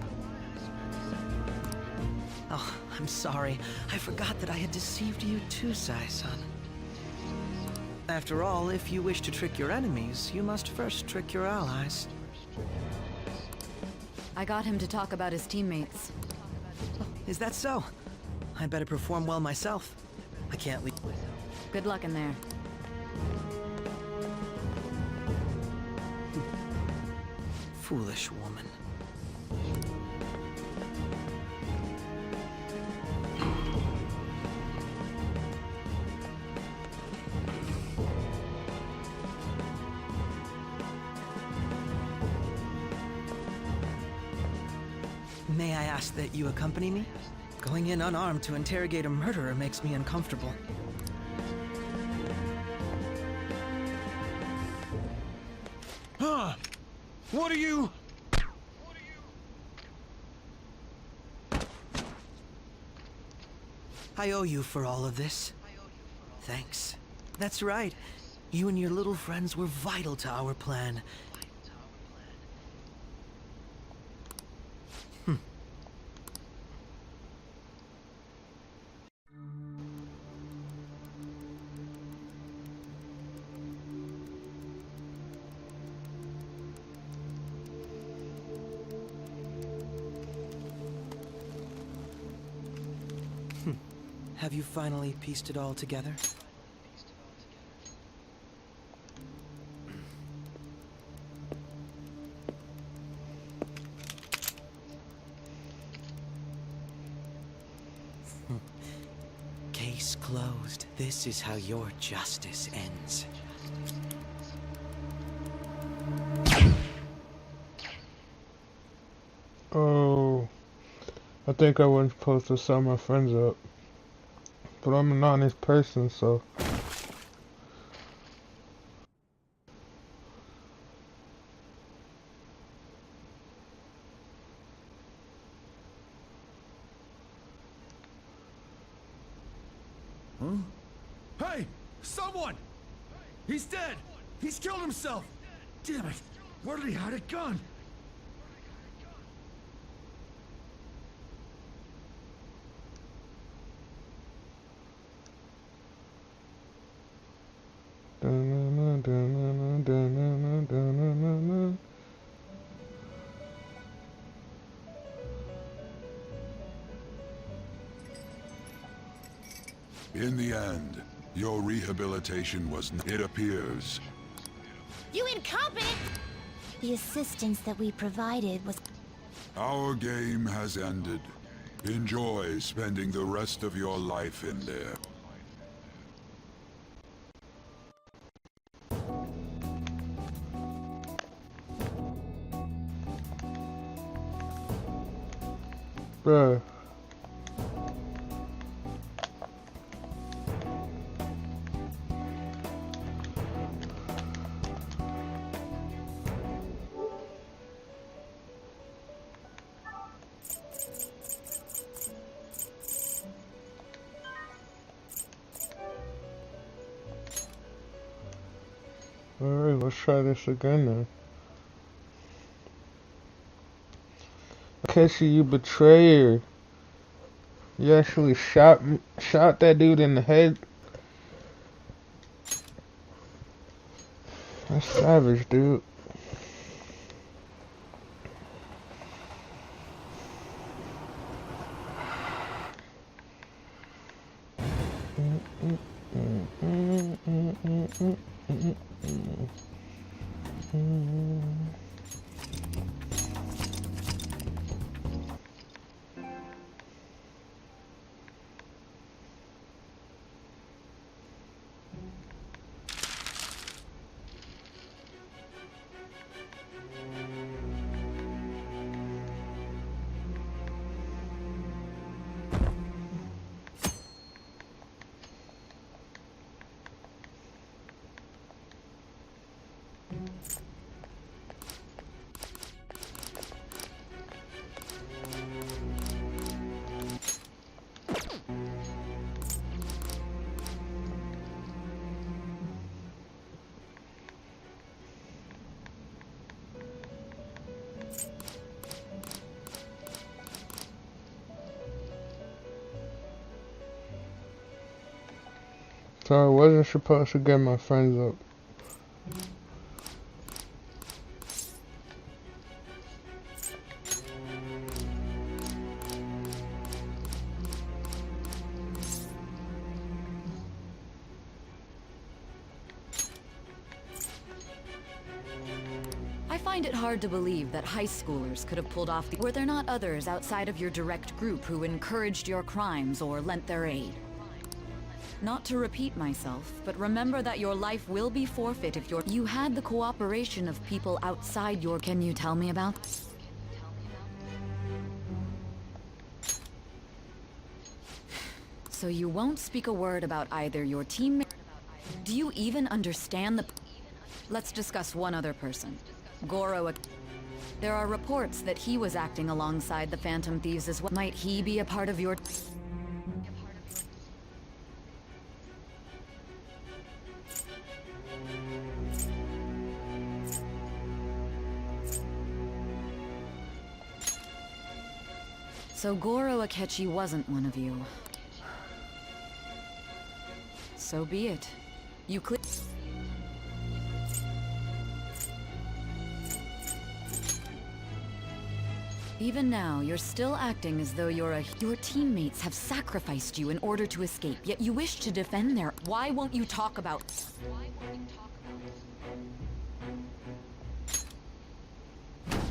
Oh, I'm sorry. I forgot that I had deceived you too, Sai-san. After all, if you wish to trick your enemies, you must first trick your allies. I got him to talk about his teammates. Oh, is that so? I'd better perform well myself. I can't leave. Good luck in there. Foolish woman. May I ask that you accompany me? Going in unarmed to interrogate a murderer makes me uncomfortable. Huh? What are you... I owe you for all of this. Thanks. That's right. You and your little friends were vital to our plan. Have you finally pieced it all together? Case closed. This is how your justice ends. Oh, I think I wasn't supposed to sum my friends up. But I'm an honest person, so... Huh? Hey! Someone! He's dead! He's killed himself! Damn it! Where did he hide a gun? In the end, your rehabilitation was, it appears. You incompetent! The assistance that we provided was... Our game has ended. Enjoy spending the rest of your life in there. Bruh. Alright, let's try this again then. Casey, you betrayer. You actually shot that dude in the head. That's savage, dude. So I wasn't supposed to get my friends up. I find it hard to believe that high schoolers could have pulled off the... Were there not others outside of your direct group who encouraged your crimes or lent their aid? Not to repeat myself, but remember that your life will be forfeit if you're... You had the cooperation of people outside your... Can you tell me about... So you won't speak a word about either your teammate... Do you even understand the... Let's discuss one other person. Goro... There are reports that he was acting alongside the Phantom Thieves as well. Might he be a part of your... So Goro Akechi wasn't one of you. So be it. You click. Even now, you're still acting as though you're a... Your teammates have sacrificed you in order to escape, yet you wish to defend their... Why won't you talk about...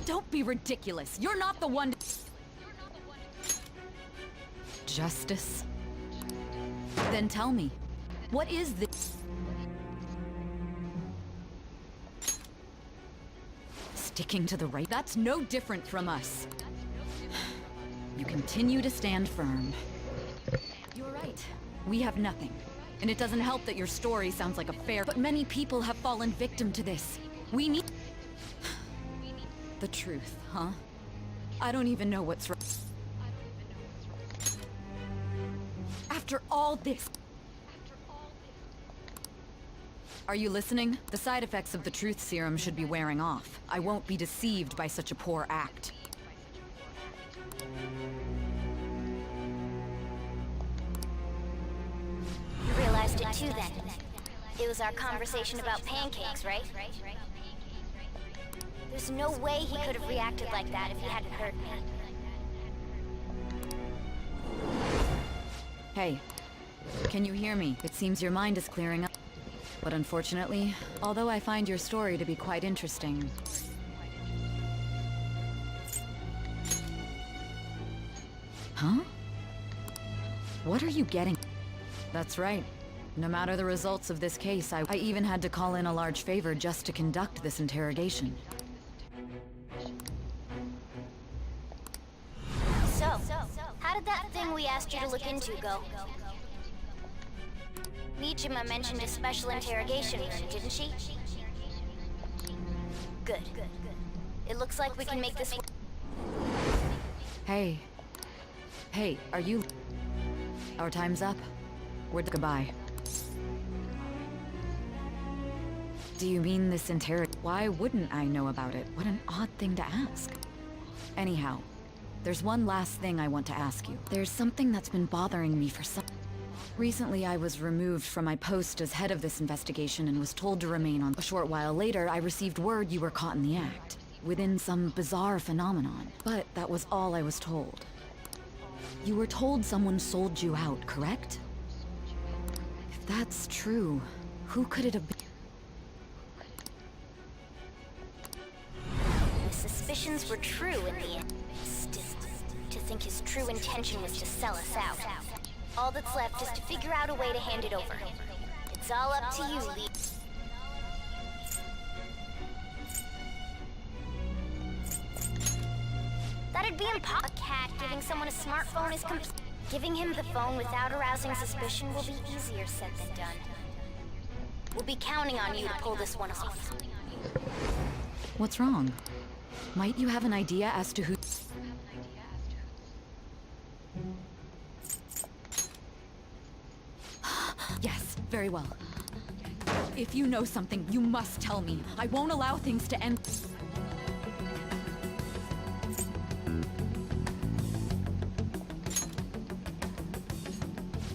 Don't be ridiculous. You're not the one... Justice? Then tell me, what is this? Sticking to the right? That's no different from us. You continue to stand firm. You're right. We have nothing. And it doesn't help that your story sounds like a fair... But many people have fallen victim to this. We need... The truth, huh? I don't even know what's right. After all this... Are you listening? The side effects of the truth serum should be wearing off. I won't be deceived by such a poor act. You realized it too then. It was our conversation about pancakes, right? There's no way he could have reacted like that if he hadn't heard me. Hey, Can you hear me? It seems your mind is clearing up. But unfortunately, although I find your story to be quite interesting... Huh? What are you getting? That's right. No matter the results of this case, I even had to call in a large favor just to conduct this interrogation. So, how did that thing we asked you to look into go? Mijima mentioned a special interrogation room, didn't she? Good. It looks like we can make this work. Hey. Hey, are you... Our time's up. We're goodbye. Do you mean this Why wouldn't I know about it? What an odd thing to ask. Anyhow, there's one last thing I want to ask you. There's something that's been bothering me for some... Recently, I was removed from my post as head of this investigation and was told to remain on. A short while later, I received word you were caught in the act, within some bizarre phenomenon. But that was all I was told. You were told someone sold you out, correct? If that's true, who could it have been? The suspicions were true in the end. Still, to think his true intention was to sell us out. All that's left is to figure out a way to hand it over. It's all up to you, Lee. That'd be impossible. A cat giving someone a smartphone is giving him the phone without arousing suspicion will be easier said than done. We'll be counting on you to pull this one off. What's wrong? Might you have an idea as to who... Yes, very well. If you know something, you must tell me. I won't allow things to end...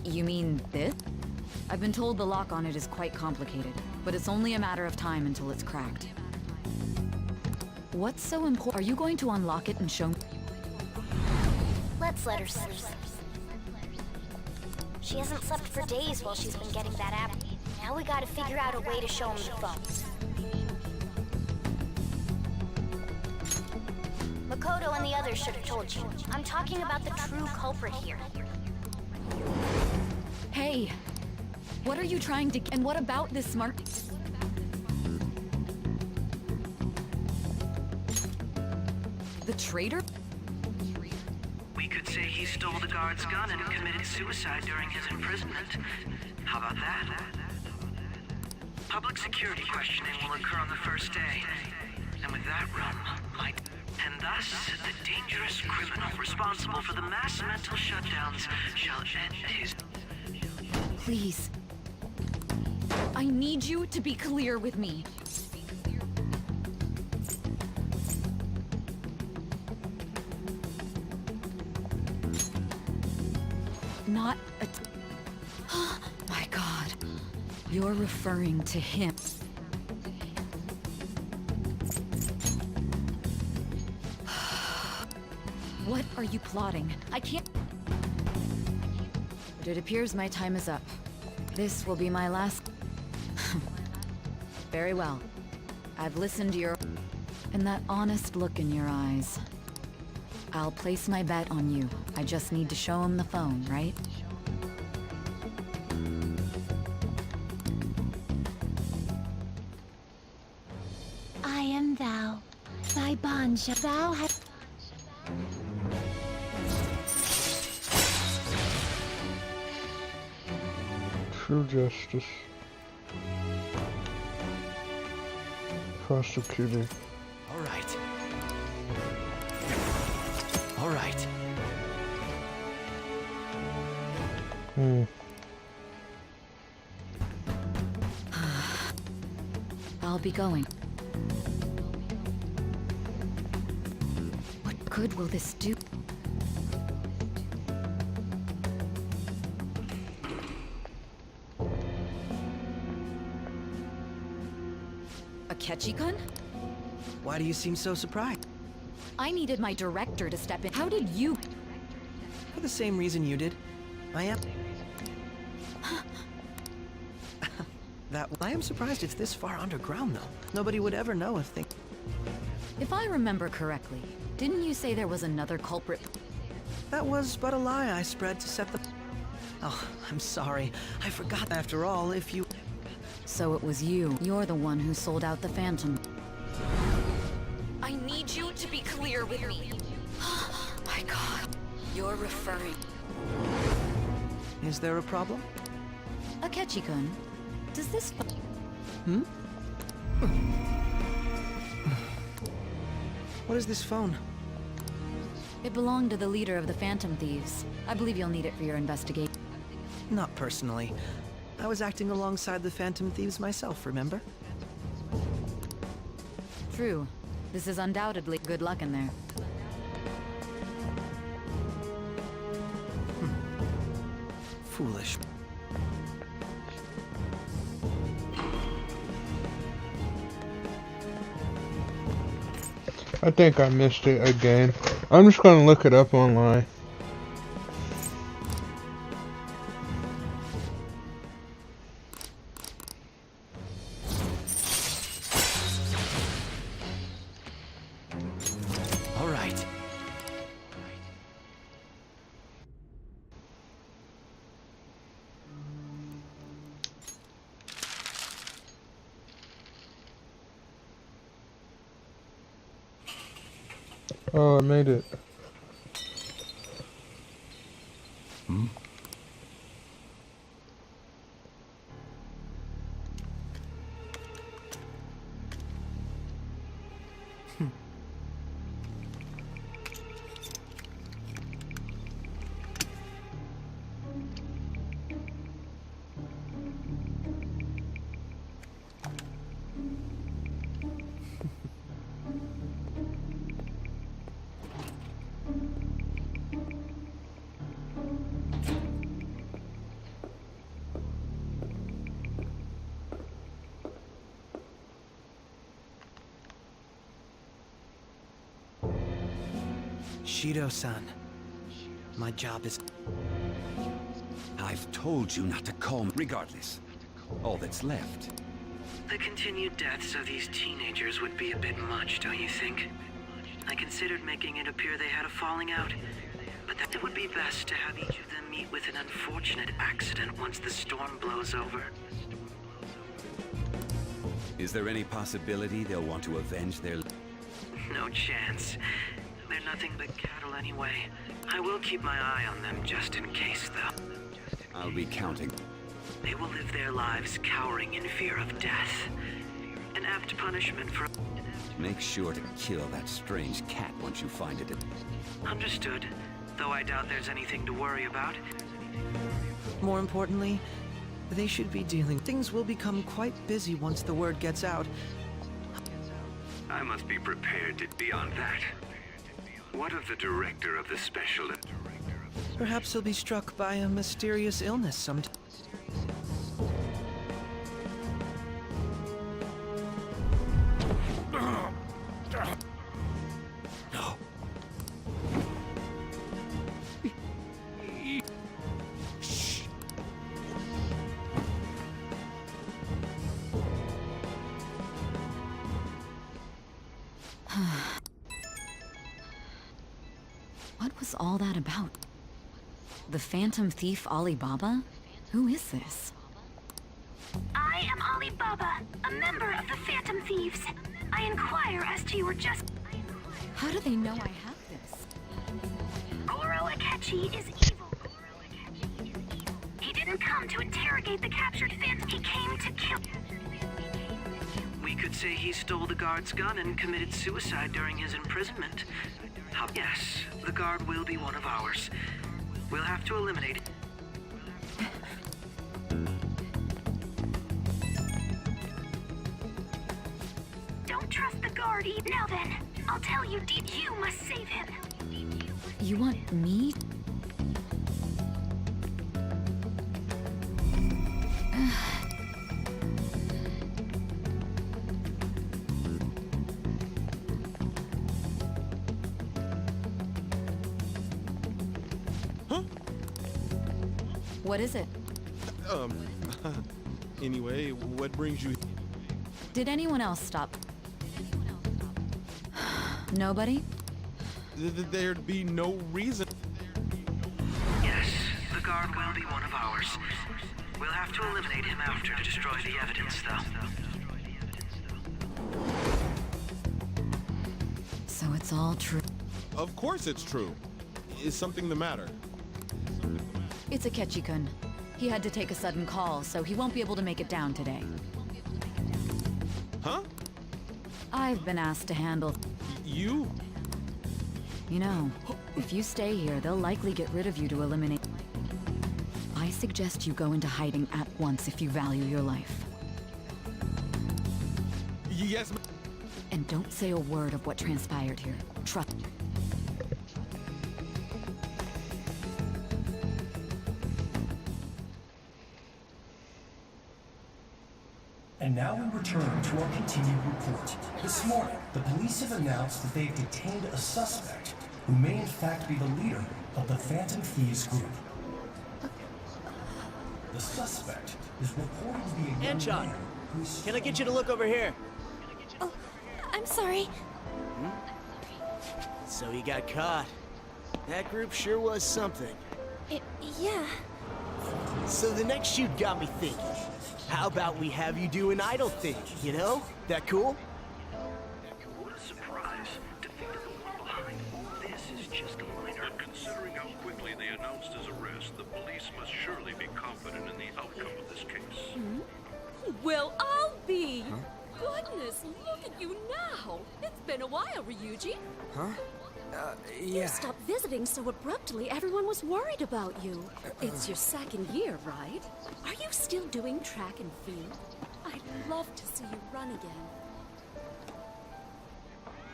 You mean this? I've been told the lock on it is quite complicated, but it's only a matter of time until it's cracked. What's so important? Are you going to unlock it and show me? Let's let her sleep. She hasn't slept for days while she's been getting that app. Now we gotta figure out a way to show him the phone. Mokoto and the others should have told you. I'm talking about the true culprit here. Hey! What are you trying to... And what about this smart... The traitor? We could say he stole the guard's gun and committed suicide during his imprisonment. How about that? Public security questioning will occur on the first day. And with that room, and thus, the dangerous criminal responsible for the mass mental shutdowns shall end his... Please. I need you to be clear with me. Not a... My God. You're referring to him. What are you plotting? I can't... But it appears my time is up. This will be my last... Very well. I've listened to your... And that honest look in your eyes. I'll place my bet on you. I just need to show him the phone, right? I am thou. Thy bond shall thou have... True justice. Prosecutor. All right. All right. I'll be going. What good will this do? A Ketchikan? Why do you seem so surprised? I needed my director to step in. How did you... For the same reason you did. I am... I am surprised it's this far underground, though. Nobody would ever know if they... If I remember correctly, didn't you say there was another culprit? That was but a lie I spread to set the... Oh, I'm sorry. I forgot. After all, if you... So it was you. You're the one who sold out the Phantom. I need you to be clear with me. My God. You're referring... Is there a problem? Akechi-kun, does this... Hmm? What is this phone? It belonged to the leader of the Phantom Thieves. I believe you'll need it for your investigation. Not personally. I was acting alongside the Phantom Thieves myself, remember? True. This is undoubtedly good luck in there. Foolish. I think I missed it again. I'm just gonna look it up online. All right. Oh, I made it. Hmm? Shido-san. My job is... I've told you not to call me. Regardless, all that's left. The continued deaths of these teenagers would be a bit much, don't you think? I considered making it appear they had a falling out, but that it would be best to have each of them meet with an unfortunate accident once the storm blows over. Is there any possibility they'll want to avenge their... No chance. They're nothing but cattle anyway. I will keep my eye on them just in case, though. I'll be counting. They will live their lives cowering in fear of death. An apt punishment for... Make sure to kill that strange cat once you find it. Understood. Though I doubt there's anything to worry about. More importantly, they should be dealing... Things will become quite busy once the word gets out. I must be prepared to beyond that. What of the director of the special... Perhaps he'll be struck by a mysterious illness sometime. No. Shh. What was all that about? The Phantom Thief Alibaba? Who is this? I am Alibaba, a member of the Phantom Thieves. I inquire as to your just... How do they know I have this? Goro Akechi is evil. He didn't come to interrogate the captured Phantom. He came to kill... We could say he stole the guard's gun and committed suicide during his imprisonment. Yes, the guard will be one of ours. We'll have to eliminate it. Don't trust the guard. Now then, I'll tell you, you must save him. You want me? Huh? What is it? Anyway, what brings you... Did anyone else stop? Nobody? There'd be no reason... Yes, the guard will be one of ours. We'll have to eliminate him after to destroy the evidence, though. So it's all true. Of course it's true. Is something the matter? It's Akechi-kun. He had to take a sudden call, so he won't be able to make it down today. Huh? I've been asked to handle... You? You know, if you stay here, they'll likely get rid of you to eliminate... I suggest you go into hiding at once if you value your life. Yes, and don't say a word of what transpired here. Trust... And now we return to our continued report. This morning, the police have announced that they've detained a suspect who may in fact be the leader of the Phantom Thieves group. The suspect is reported to be a young Anchon, man who's... can I get you to look over here? Oh, I'm sorry. So he got caught. That group sure was something. Yeah. So the next shoot got me thinking. How about we have you do an idle thing, you know? That cool? What a surprise to think that the one behind all this is just a minor. But considering how quickly they announced his arrest, the police must surely be confident in the outcome of this case. Well, I'll be. Goodness, look at you now. It's been a while, Ryuji. Huh? You stopped visiting so abruptly, everyone was worried about you. It's your second year, right? Are you still doing track and field? I'd love to see you run again.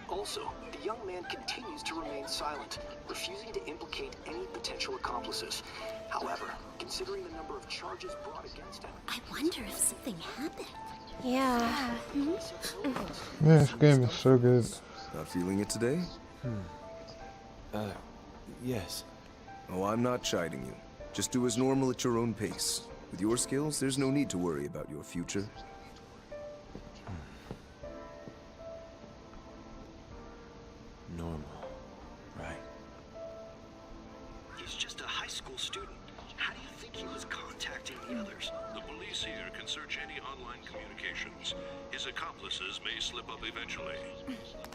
Also, the young man continues to remain silent, refusing to implicate any potential accomplices. However, considering the number of charges brought against him... I wonder if something happened. Yeah. Man, this game is so good. Not feeling it today? Yes. Oh, I'm not chiding you. Just do as normal at your own pace. With your skills, there's no need to worry about your future. Normal. Right. He's just a high school student. How do you think he was contacting the others? The police here can search any online communications. His accomplices may slip up eventually.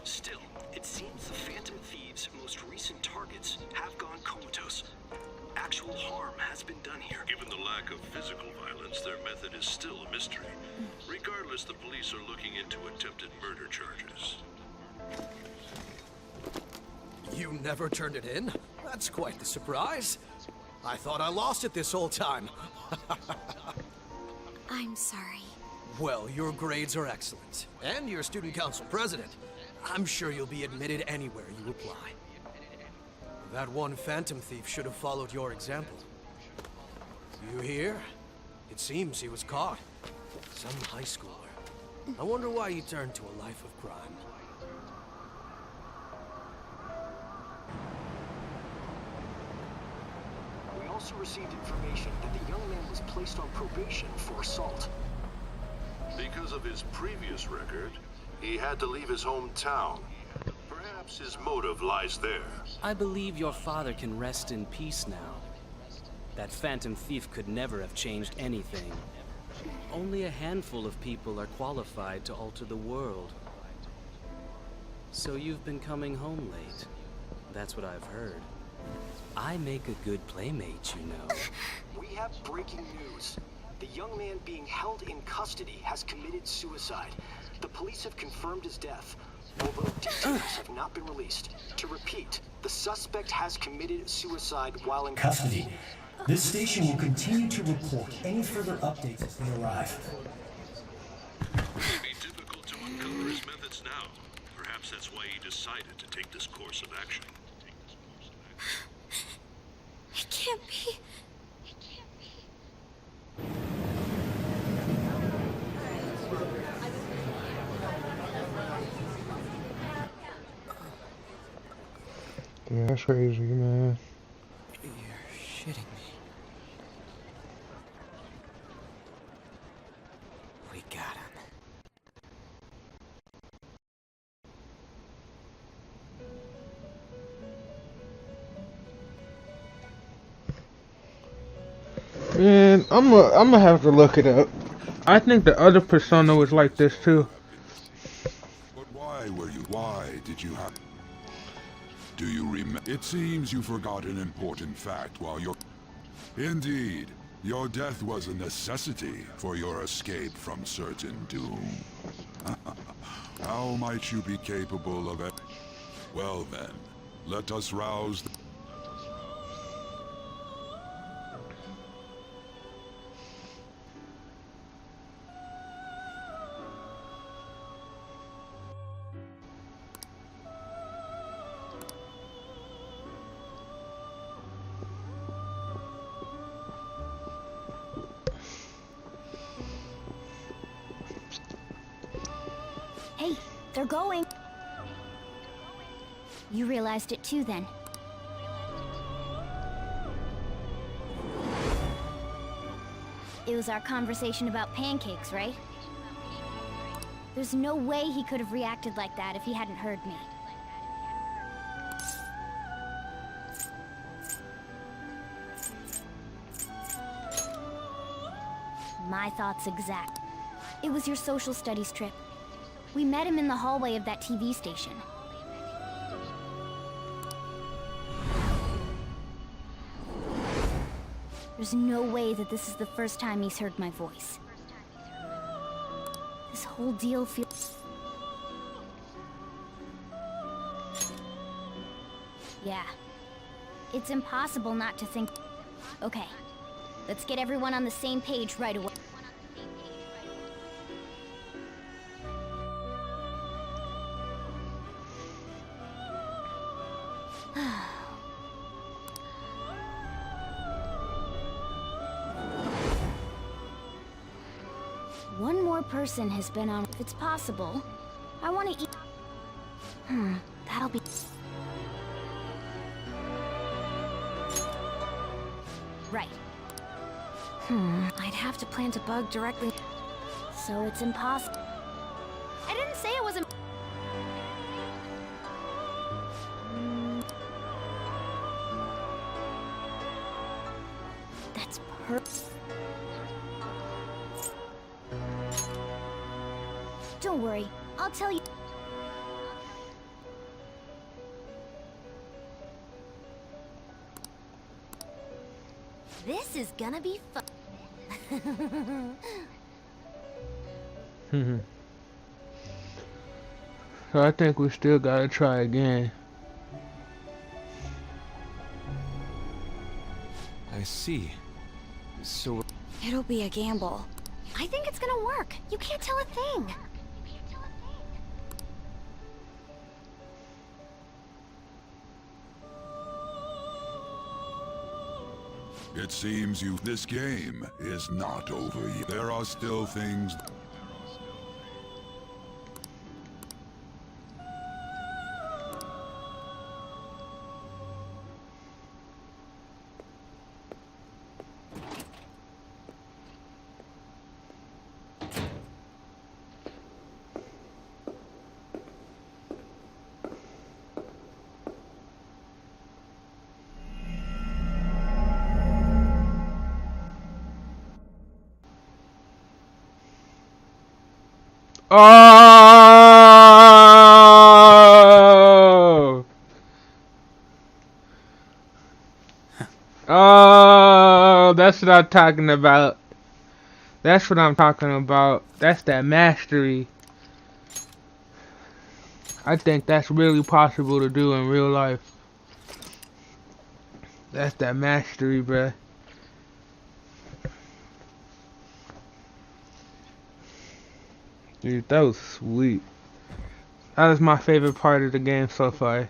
Still, it seems the Phantom Thieves' most recent targets have gone comatose. Actual harm has been done here. Given the lack of physical violence, their method is still a mystery. Regardless, the police are looking into attempted murder charges. You never turned it in? That's quite the surprise. I thought I lost it this whole time. I'm sorry. Well, your grades are excellent. And you're student council president. I'm sure you'll be admitted anywhere you apply. That one Phantom Thief should have followed your example. You hear? It seems he was caught. Some high schooler. I wonder why he turned to a life of crime. We also received information that the young man was placed on probation for assault. Because of his previous record, he had to leave his hometown. Perhaps his motive lies there. I believe your father can rest in peace now. That Phantom Thief could never have changed anything. Only a handful of people are qualified to alter the world. So you've been coming home late. That's what I've heard. I make a good playmate, you know. We have breaking news. The young man being held in custody has committed suicide. The police have confirmed his death, although details have not been released. To repeat, the suspect has committed suicide while in custody. This station will continue to report any further updates as they arrive. It would be difficult to uncover his methods now. Perhaps that's why he decided to take this course of action. It can't be. Yeah, that's crazy, man. You're shitting me. And I'm gonna have to look it up. I think the other Persona was like this too. But why did you have... Do you remember? It seems you forgot an important fact while you're... Indeed, your death was a necessity for your escape from certain doom. How might you be capable of it? Well then, let us rouse the... Hey, they're going. You realized it too, then. It was our conversation about pancakes, right? There's no way he could have reacted like that if he hadn't heard me. My thoughts exact. It was your social studies trip. We met him in the hallway of that TV station. There's no way that this is the first time he's heard my voice. This whole deal feels... Yeah. It's impossible not to think... Okay. Let's get everyone on the same page right away. One more person has been on. If it's possible, I want to eat. That'll be. Right. I'd have to plant a bug directly. So it's impossible. I didn't say it wasn't. That's perfect. Don't worry, I'll tell you. This is gonna be fun. So I think we still gotta try again. I see. So... It'll be a gamble. I think it's gonna work. You can't tell a thing. It seems this game is not over yet. There are still things... Oh! Oh, that's what I'm talking about. That's what I'm talking about. That's that mastery. I think that's really possible to do in real life. That's that mastery, bruh. Dude, that was sweet. That was my favorite part of the game so far.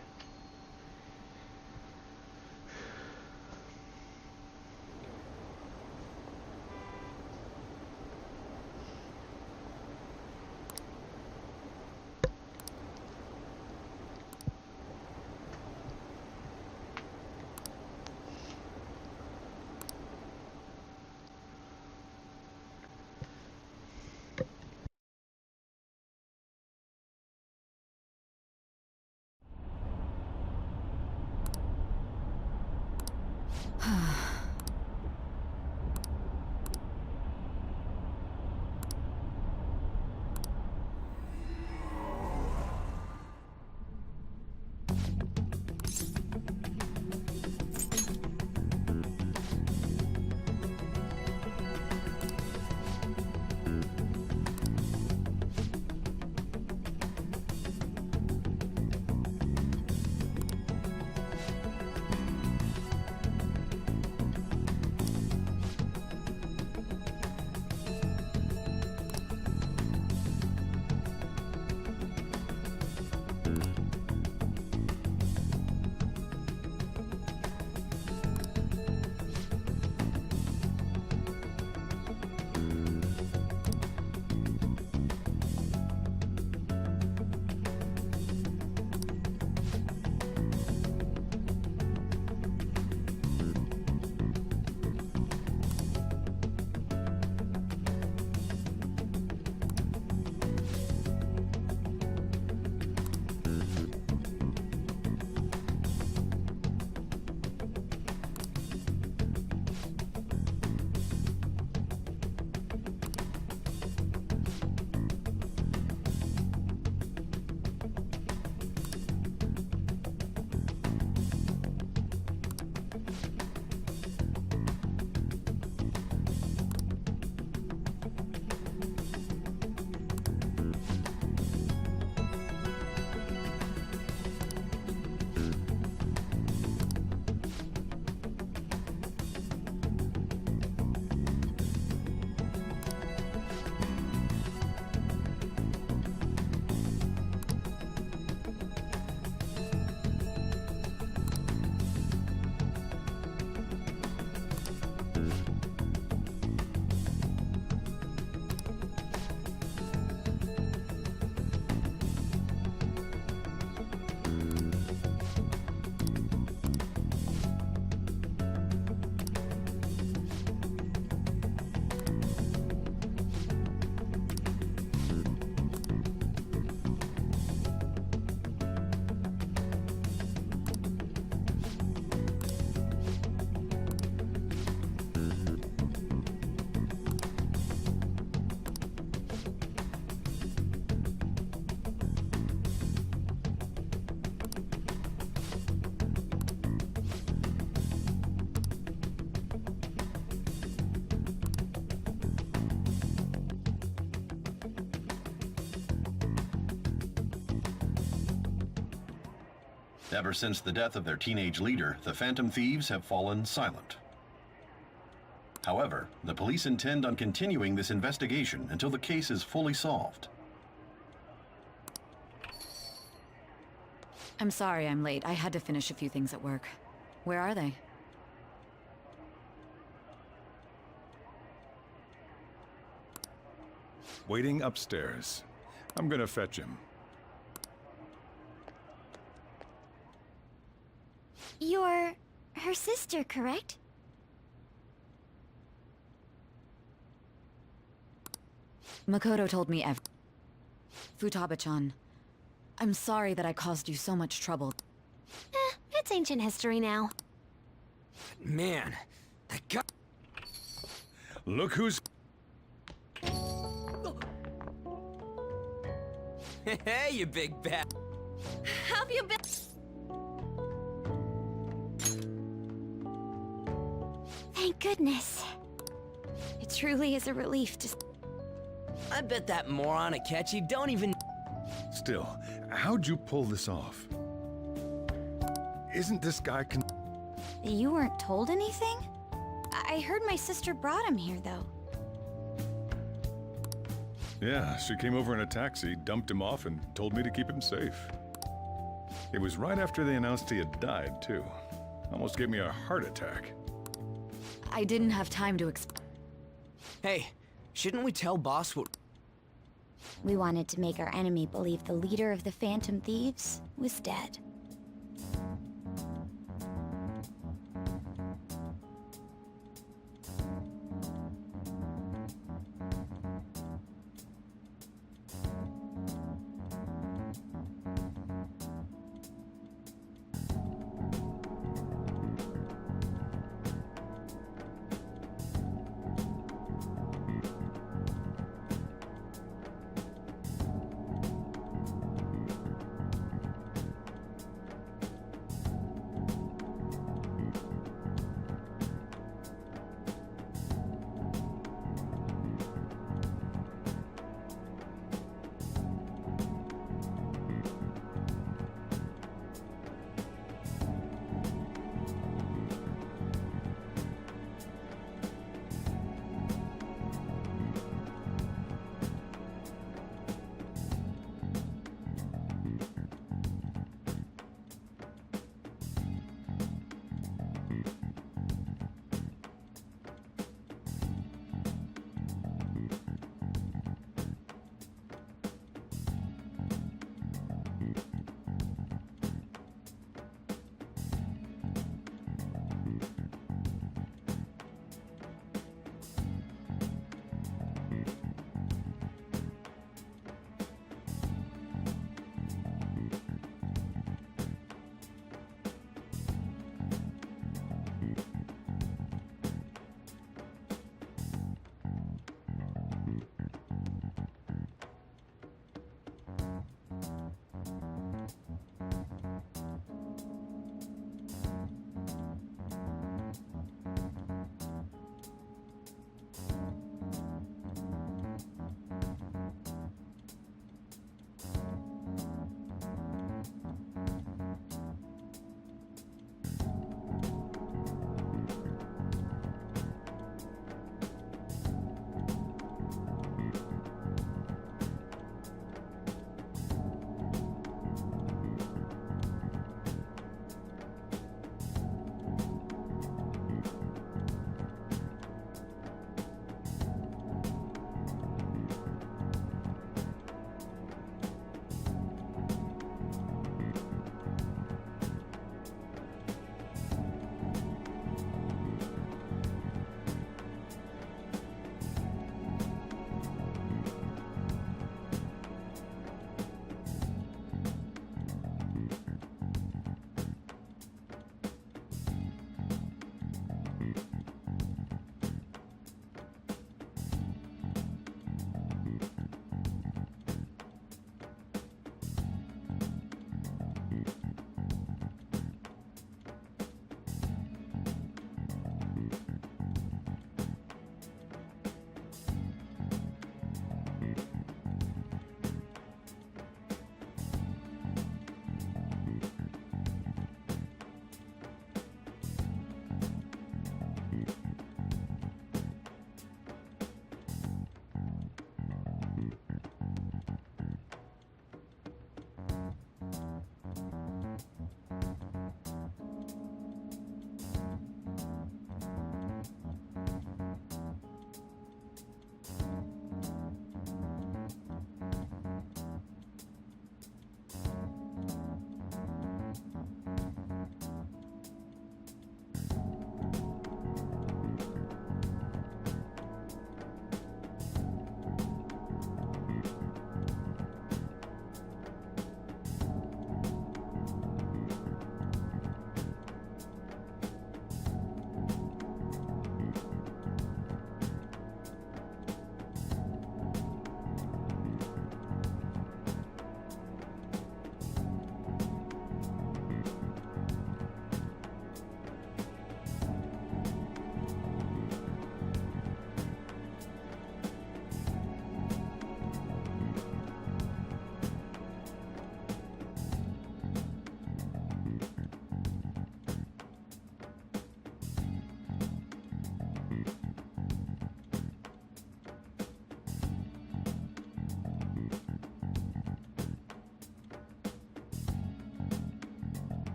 Ever since the death of their teenage leader, the Phantom Thieves have fallen silent. However, the police intend on continuing this investigation until the case is fully solved. I'm sorry I'm late. I had to finish a few things at work. Where are they? Waiting upstairs. I'm gonna fetch him. You're her sister, correct? Mokoto told me Futaba-chan, I'm sorry that I caused you so much trouble. It's ancient history now. Man, that guy... Look who's... Hey, you big bat. Have you been... Thank goodness. It truly is a relief to... I bet that moron Akechi don't even... Still, how'd you pull this off? Isn't this guy You weren't told anything? I heard my sister brought him here, though. Yeah, she came over in a taxi, dumped him off, and told me to keep him safe. It was right after they announced he had died, too. Almost gave me a heart attack. I didn't have time to Hey, shouldn't we tell boss what... We wanted to make our enemy believe the leader of the Phantom Thieves was dead.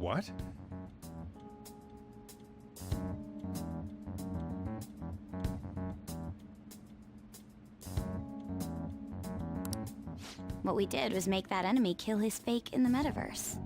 What? What we did was make that enemy kill his fake in the metaverse.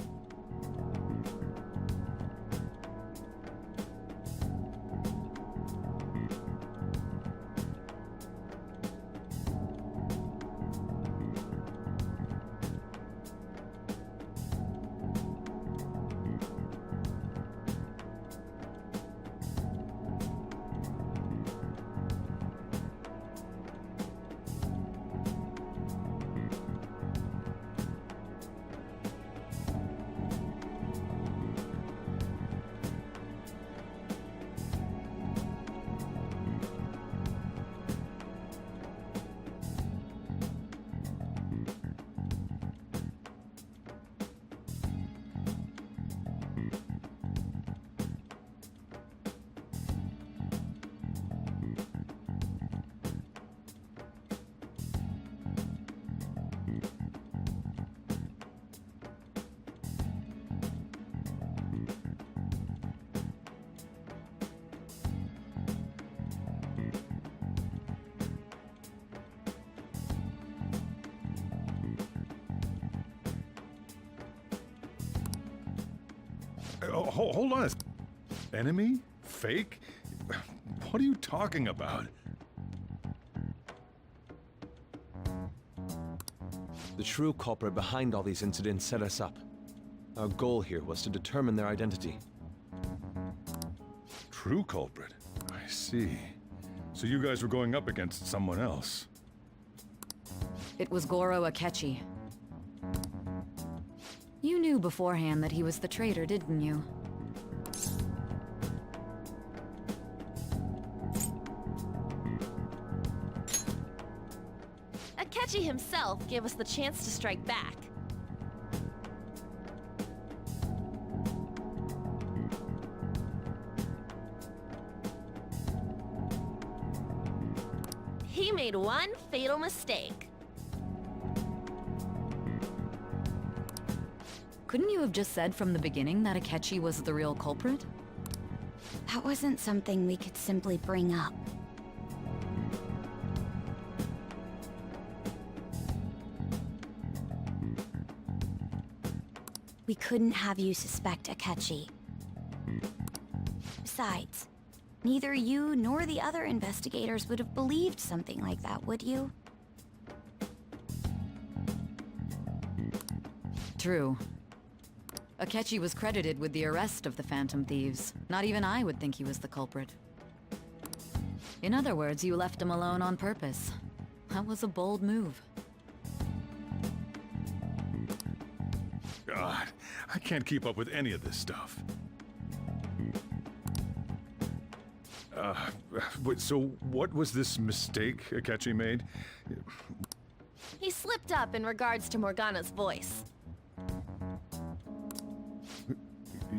Hold on. Enemy? Fake? What are you talking about? The true culprit behind all these incidents set us up. Our goal here was to determine their identity. True culprit? I see. So you guys were going up against someone else. It was Goro Akechi. You knew beforehand that he was the traitor, didn't you? Akechi himself gave us the chance to strike back. He made one fatal mistake. Couldn't you have just said from the beginning that Akechi was the real culprit? That wasn't something we could simply bring up. We couldn't have you suspect Akechi. Besides, neither you nor the other investigators would have believed something like that, would you? True. Akechi was credited with the arrest of the Phantom Thieves. Not even I would think he was the culprit. In other words, you left him alone on purpose. That was a bold move. God, I can't keep up with any of this stuff. So what was this mistake Akechi made? He slipped up in regards to Morgana's voice.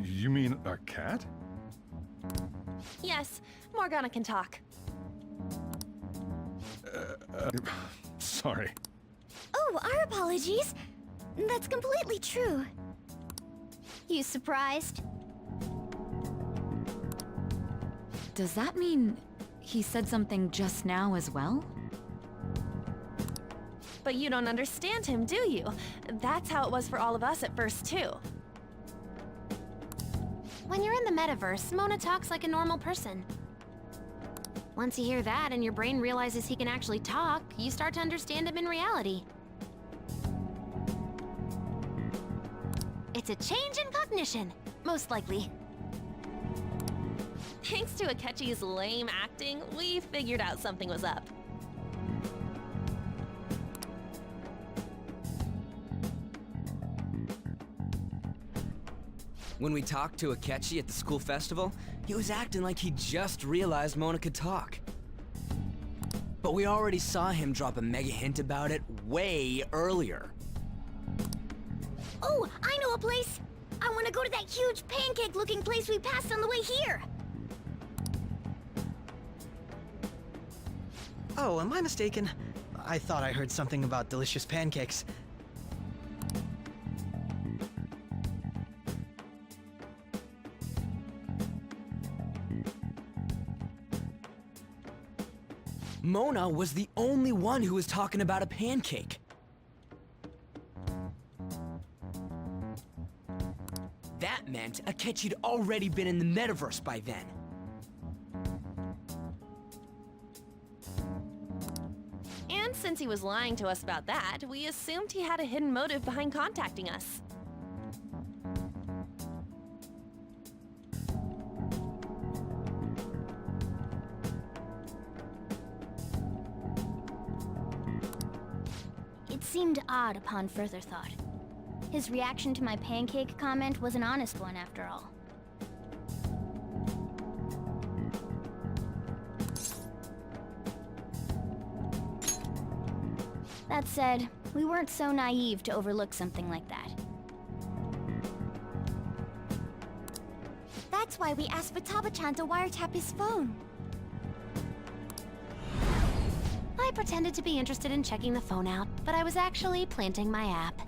You mean a cat? Yes, Morgana can talk. Sorry. Oh, our apologies. That's completely true. You surprised? Does that mean he said something just now as well? But you don't understand him, do you? That's how it was for all of us at first, too. When you're in the metaverse, Mona talks like a normal person. Once you hear that and your brain realizes he can actually talk, you start to understand him in reality. It's a change in cognition, most likely. Thanks to Akechi's lame acting, we figured out something was up. When we talked to Akechi at the school festival, he was acting like he just realized Mona could talk. But we already saw him drop a mega hint about it way earlier. Oh, I know a place! I want to go to that huge pancake-looking place we passed on the way here! Oh, am I mistaken? I thought I heard something about delicious pancakes. Mona was the only one who was talking about a pancake. That meant Akechi'd already been in the metaverse by then. And since he was lying to us about that, we assumed he had a hidden motive behind contacting us. It seemed odd upon further thought. His reaction to my pancake comment was an honest one, after all. That said, we weren't so naive to overlook something like that. That's why we asked Futaba-chan to wiretap his phone. I pretended to be interested in checking the phone out, but I was actually planting my app.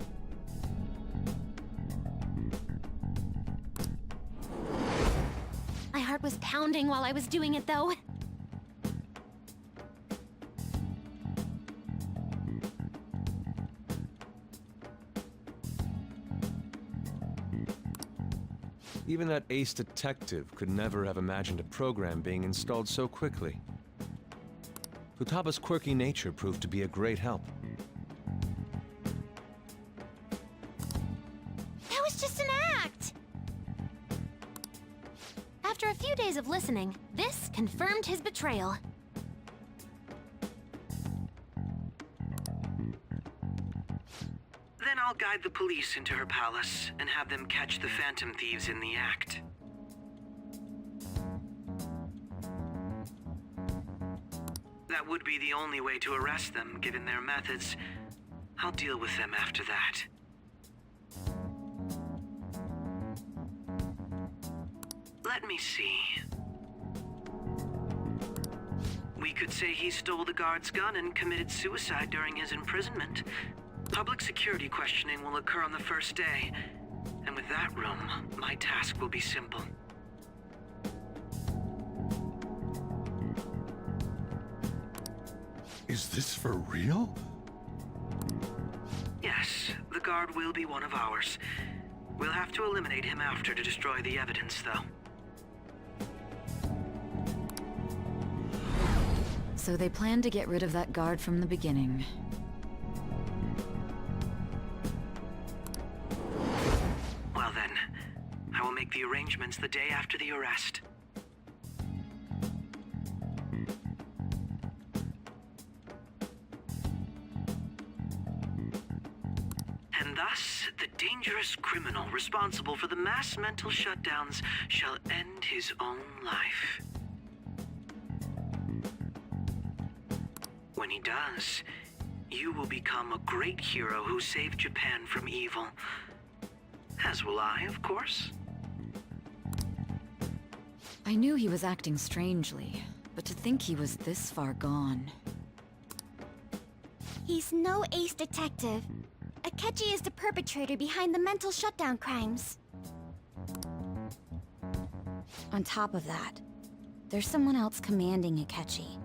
My heart was pounding while I was doing it, though. Even that ace detective could never have imagined a program being installed so quickly. Futaba's quirky nature proved to be a great help. That was just an act! After a few days of listening, this confirmed his betrayal. Then I'll guide the police into her palace and have them catch the Phantom Thieves in the act. That would be the only way to arrest them, given their methods. I'll deal with them after that. Let me see. We could say he stole the guard's gun and committed suicide during his imprisonment. Public security questioning will occur on the first day. And with that room, my task will be simple. Is this for real? Yes, the guard will be one of ours. We'll have to eliminate him after to destroy the evidence, though. So they planned to get rid of that guard from the beginning. Well then, I will make the arrangements the day after the arrest. And thus, the dangerous criminal responsible for the mass mental shutdowns shall end his own life. When he does, you will become a great hero who saved Japan from evil. As will I, of course. I knew he was acting strangely, but to think he was this far gone. He's no ace detective. Akechi is the perpetrator behind the mental shutdown crimes. On top of that, there's someone else commanding Akechi.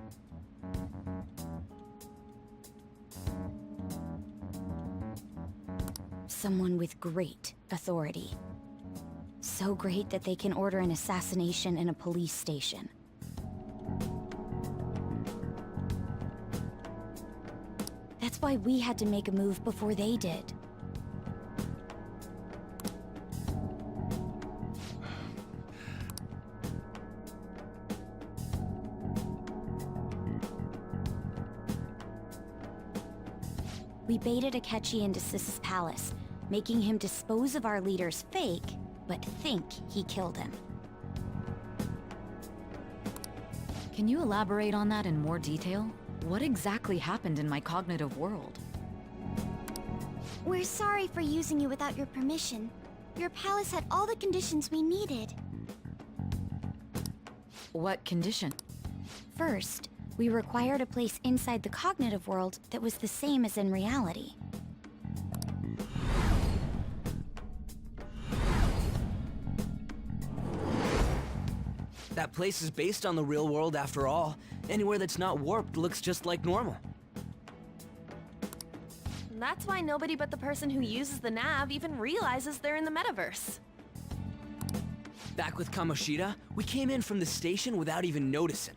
Someone with great authority. So great that they can order an assassination in a police station. That's why we had to make a move before they did. We baited Akechi into Sis's palace, making him dispose of our leader's fake, but think he killed him. Can you elaborate on that in more detail? What exactly happened in my cognitive world? We're sorry for using you without your permission. Your palace had all the conditions we needed. What condition? First, we required a place inside the cognitive world that was the same as in reality. That place is based on the real world after all. Anywhere that's not warped looks just like normal. That's why nobody but the person who uses the nav even realizes they're in the metaverse. Back with Kamoshida, we came in from the station without even noticing.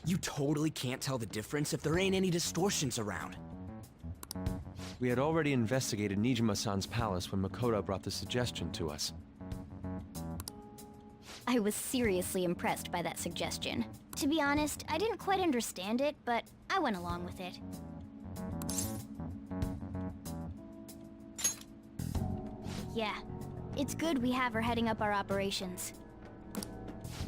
You totally can't tell the difference if there ain't any distortions around. We had already investigated Nijima-san's palace when Mokoto brought the suggestion to us. I was seriously impressed by that suggestion. To be honest, I didn't quite understand it, but I went along with it. Yeah, it's good we have her heading up our operations.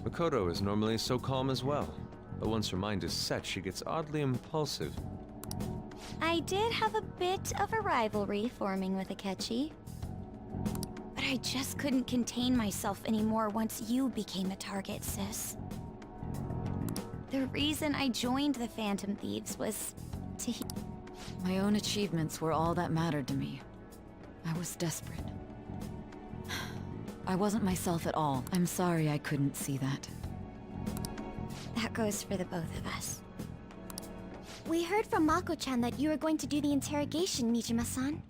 Mokoto is normally so calm as well, but once her mind is set, she gets oddly impulsive. I did have a bit of a rivalry forming with Akechi. But I just couldn't contain myself anymore once you became a target, sis. The reason I joined the Phantom Thieves was to My own achievements were all that mattered to me. I was desperate. I wasn't myself at all. I'm sorry I couldn't see that. That goes for the both of us. We heard from Mako-chan that you were going to do the interrogation, Nijima-san.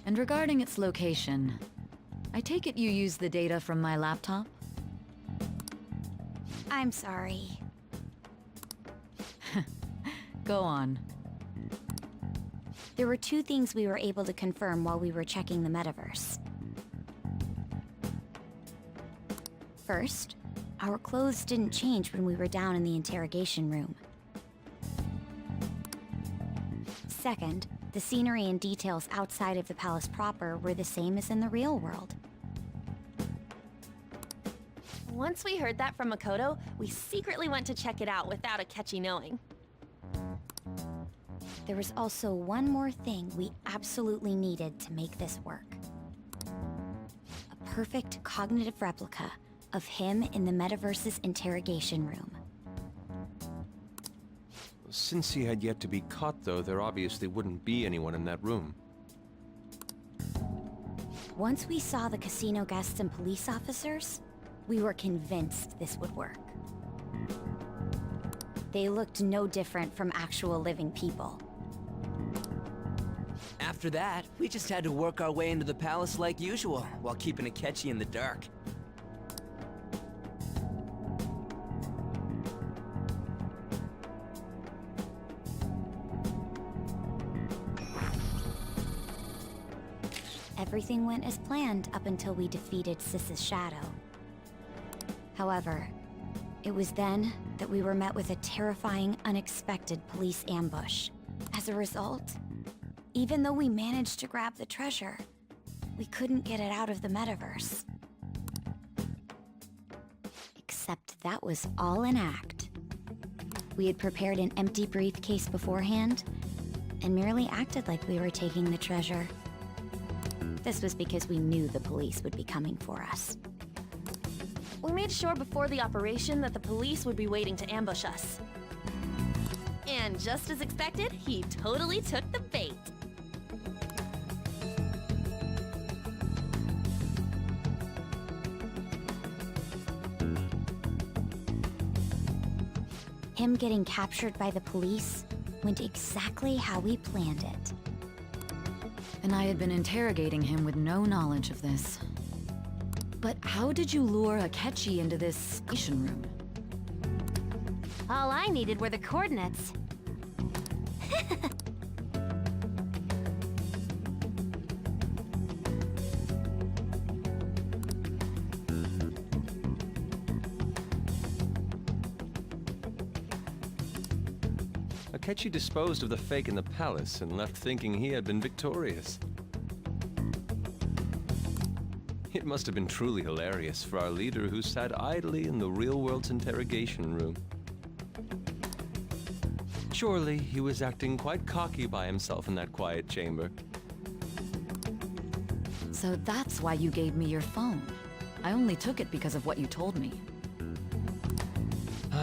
And regarding its location, I take it you used the data from my laptop? I'm sorry. Go on. There were two things we were able to confirm while we were checking the metaverse. First, our clothes didn't change when we were down in the interrogation room. Second, the scenery and details outside of the palace proper were the same as in the real world. Once we heard that from Mokoto, we secretly went to check it out without Akechi knowing. There was also one more thing we absolutely needed to make this work. A perfect cognitive replica of him in the metaverse's interrogation room. Since he had yet to be caught, though, there obviously wouldn't be anyone in that room. Once we saw the casino guests and police officers, we were convinced this would work. They looked no different from actual living people. After that, we just had to work our way into the palace like usual, while keeping Akechi in the dark. Everything went as planned up until we defeated Sis's shadow. However, it was then that we were met with a terrifying, unexpected police ambush. As a result, even though we managed to grab the treasure, we couldn't get it out of the metaverse. Except that was all an act. We had prepared an empty briefcase beforehand, and merely acted like we were taking the treasure. This was because we knew the police would be coming for us. We made sure before the operation that the police would be waiting to ambush us. And just as expected, he totally took the bait. Him getting captured by the police went exactly how we planned it. And I had been interrogating him with no knowledge of this. But how did you lure Akechi into this station room? All I needed were the coordinates. Akechi disposed of the fake in the palace and left thinking he had been victorious. It must have been truly hilarious for our leader who sat idly in the real world's interrogation room. Surely he was acting quite cocky by himself in that quiet chamber. So that's why you gave me your phone. I only took it because of what you told me.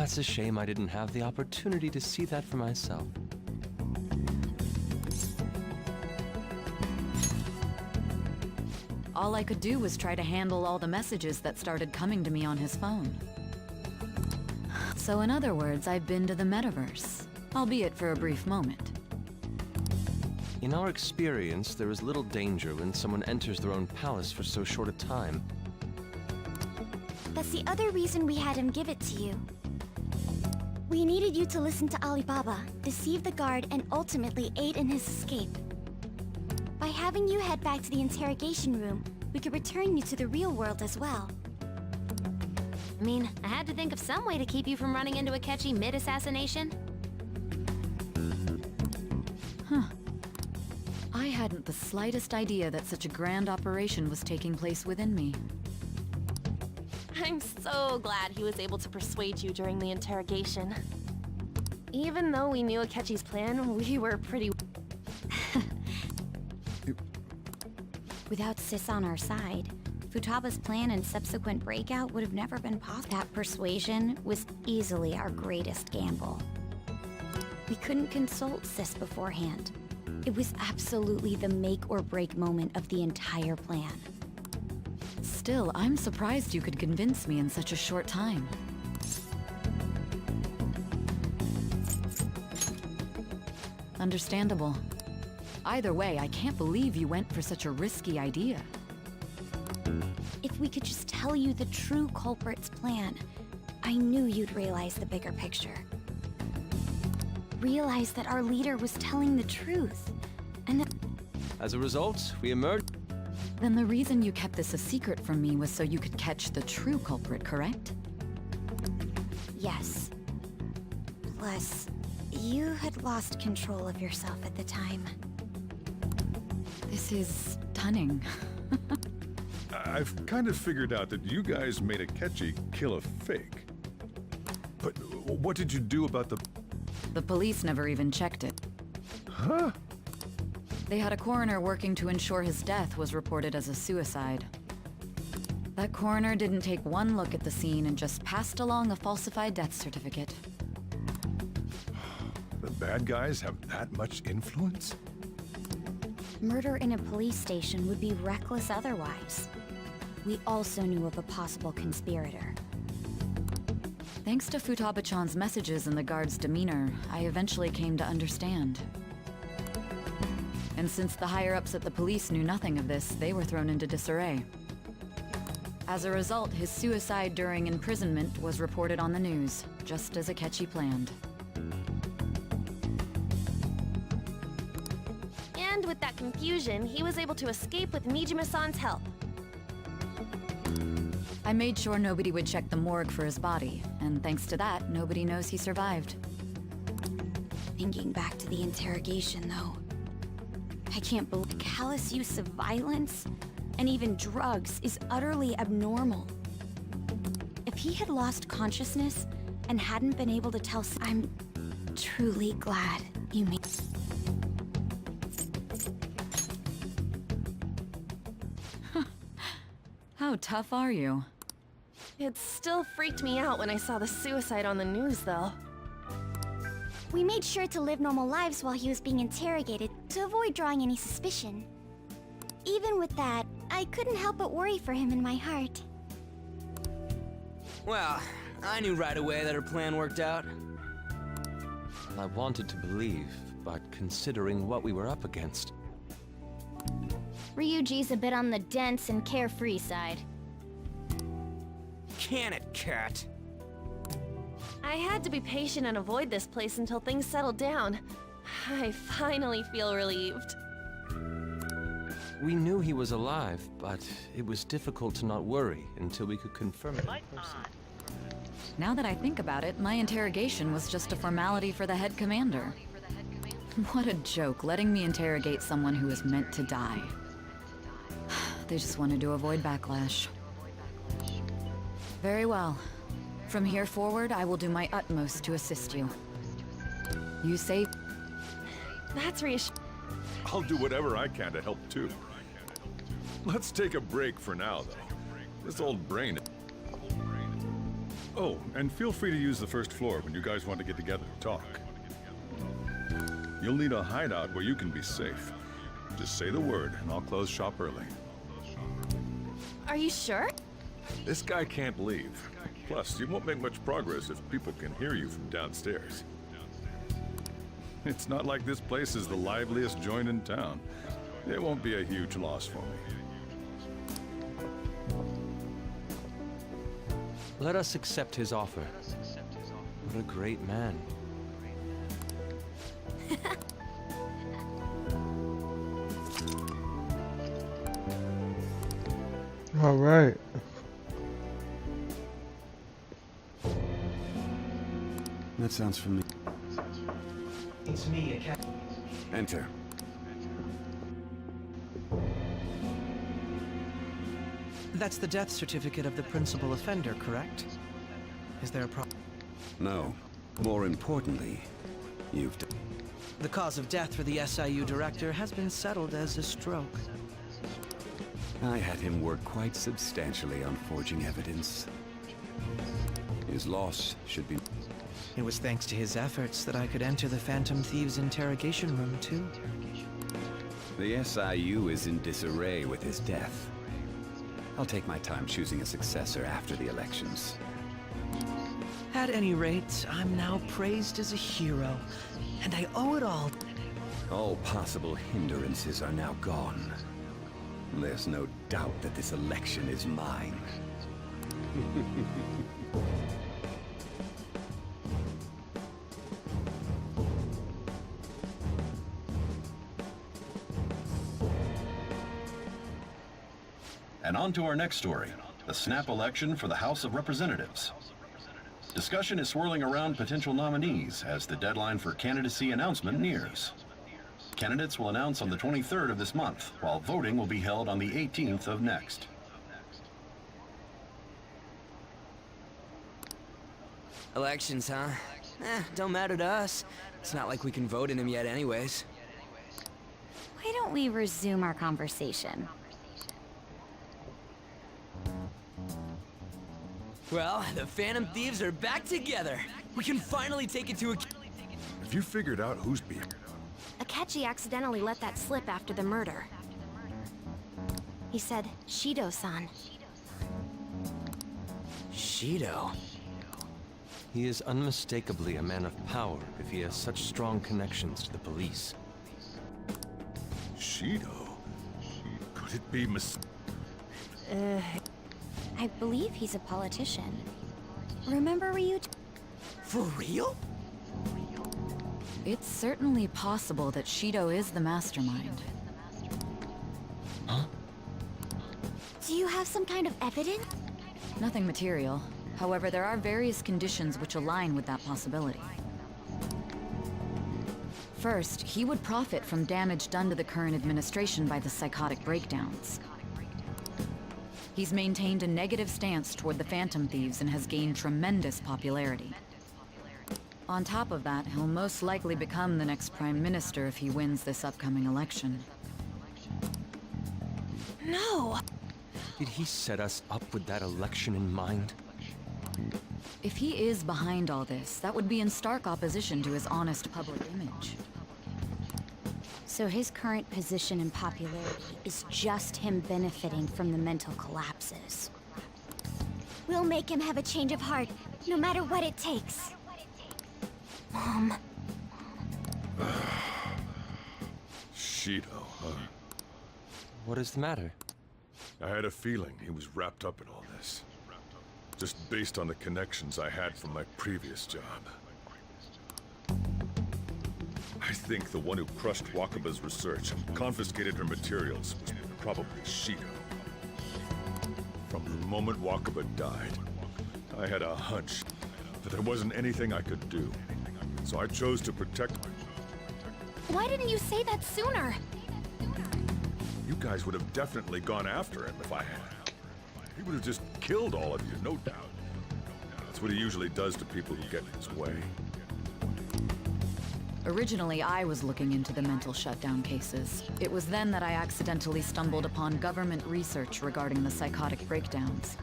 It's a shame I didn't have the opportunity to see that for myself. all I could do was try to handle all the messages that started coming to me on his phone. So in other words, I've been to the metaverse, albeit for a brief moment. In our experience, there is little danger when someone enters their own palace for so short a time. That's the other reason we had him give it to you. We needed you to listen to Alibaba, deceive the guard, and ultimately aid in his escape. By having you head back to the interrogation room, we could return you to the real world as well. I mean, I had to think of some way to keep you from running into Akechi mid-assassination. Huh. I hadn't the slightest idea that such a grand operation was taking place within me. I'm so glad he was able to persuade you during the interrogation. Even though we knew Akechi's plan, we were pretty... Without Sis on our side, Futaba's plan and subsequent breakout would have never been possible. That persuasion was easily our greatest gamble. We couldn't consult Sis beforehand. It was absolutely the make or break moment of the entire plan. Still, I'm surprised you could convince me in such a short time. Understandable. Either way, I can't believe you went for such a risky idea. If we could just tell you the true culprit's plan, I knew you'd realize the bigger picture. Realize that our leader was telling the truth, and that... As a result, we emerged... Then the reason you kept this a secret from me was so you could catch the true culprit, correct? Yes. Plus, you had lost control of yourself at the time. This is stunning. I've kind of figured out that you guys made Akechi kill a fake. But what did you do about the... The police never even checked it. Huh? They had a coroner working to ensure his death was reported as a suicide. That coroner didn't take one look at the scene and just passed along a falsified death certificate. The bad guys have that much influence? Murder in a police station would be reckless otherwise. We also knew of a possible conspirator. Thanks to Futaba-chan's messages and the guard's demeanor, I eventually came to understand. And since the higher-ups at the police knew nothing of this, they were thrown into disarray. As a result, his suicide during imprisonment was reported on the news, just as Akechi planned. And with that confusion, he was able to escape with Mijima-san's help. I made sure nobody would check the morgue for his body, and thanks to that, nobody knows he survived. Thinking back to the interrogation, though, I can't believe callous use of violence and even drugs is utterly abnormal. If he had lost consciousness and hadn't been able to tell, I'm truly glad you made. How tough are you? It still freaked me out when I saw the suicide on the news, though. We made sure to live normal lives while he was being interrogated to avoid drawing any suspicion. Even with that, I couldn't help but worry for him in my heart. Well, I knew right away that her plan worked out. I wanted to believe, but considering what we were up against... Ryuji's a bit on the dense and carefree side. Can it, cat? I had to be patient and avoid this place until things settled down. I finally feel relieved. We knew he was alive, but it was difficult to not worry until we could confirm it. Now that I think about it, my interrogation was just a formality for the head commander. What a joke, letting me interrogate someone who was meant to die. They just wanted to avoid backlash. Very well. From here forward, I will do my utmost to assist you. You say... That's reassuring. I'll do whatever I can to help too. Let's take a break for now, though. This old brain... Oh, and feel free to use the first floor when you guys want to get together and talk. You'll need a hideout where you can be safe. Just say the word, and I'll close shop early. Are you sure? This guy can't leave. Plus, you won't make much progress if people can hear you from downstairs. It's not like this place is the liveliest joint in town. It won't be a huge loss for me. Let us accept his offer. What a great man. All right. That sounds familiar. It's me, Enter. That's the death certificate of the principal offender, correct? Is there a problem? No. More importantly, you've... The cause of death for the SIU director has been settled as a stroke. I had him work quite substantially on forging evidence. His loss should be... It was thanks to his efforts that I could enter the Phantom Thieves' interrogation room, too. The SIU is in disarray with his death. I'll take my time choosing a successor after the elections. At any rate, I'm now praised as a hero, and I owe it all. All possible hindrances are now gone. There's no doubt that this election is mine. And on to our next story, the snap election for the House of Representatives. Discussion is swirling around potential nominees as the deadline for candidacy announcement nears. Candidates will announce on the 23rd of this month, while voting will be held on the 18th of next. Elections, huh? Don't matter to us. It's not like we can vote in them yet anyways. Why don't we resume our conversation? Well, the Phantom Thieves are back together. We can finally take it to a... Have you figured out who's being... Akechi accidentally let that slip after the murder. He said, Shido-san. Shido? He is unmistakably a man of power if he has such strong connections to the police. Shido? Could it be I believe he's a politician. Remember Ryu? For real? It's certainly possible that Shido is the mastermind. Huh? Do you have some kind of evidence? Nothing material. However, there are various conditions which align with that possibility. First, he would profit from damage done to the current administration by the psychotic breakdowns. He's maintained a negative stance toward the Phantom Thieves and has gained tremendous popularity. On top of that, he'll most likely become the next Prime Minister if he wins this upcoming election. No! Did he set us up with that election in mind? If he is behind all this, that would be in stark opposition to his honest public image. So his current position and popularity is just him benefiting from the mental collapses. We'll make him have a change of heart, no matter what it takes. Mom. Shido, huh? What is the matter? I had a feeling he was wrapped up in all this. Just based on the connections I had from my previous job. I think the one who crushed Wakaba's research and confiscated her materials was probably Shido. From the moment Wakaba died, I had a hunch that there wasn't anything I could do. So I chose to protect her. Why didn't you say that sooner? You guys would have definitely gone after him if I had. He would have just killed all of you, no doubt. That's what he usually does to people who get in his way. Originally, I was looking into the mental shutdown cases. It was then that I accidentally stumbled upon government research regarding the psychotic breakdowns.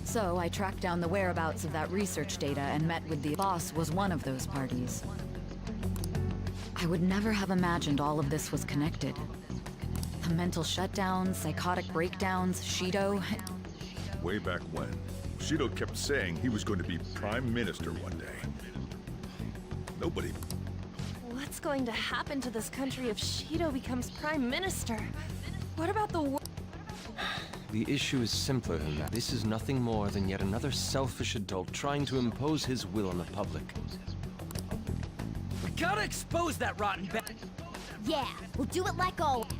So I tracked down the whereabouts of that research data and met with the boss was one of those parties. I would never have imagined all of this was connected. The mental shutdowns, psychotic breakdowns, Shido. Way back when, Shido kept saying he was going to be Prime Minister one day. Nobody... What's going to happen to this country if Shido becomes Prime Minister? What about the world? The issue is simpler than that. This is nothing more than yet another selfish adult trying to impose his will on the public. We gotta expose that rotten bat. Yeah, we'll do it like always.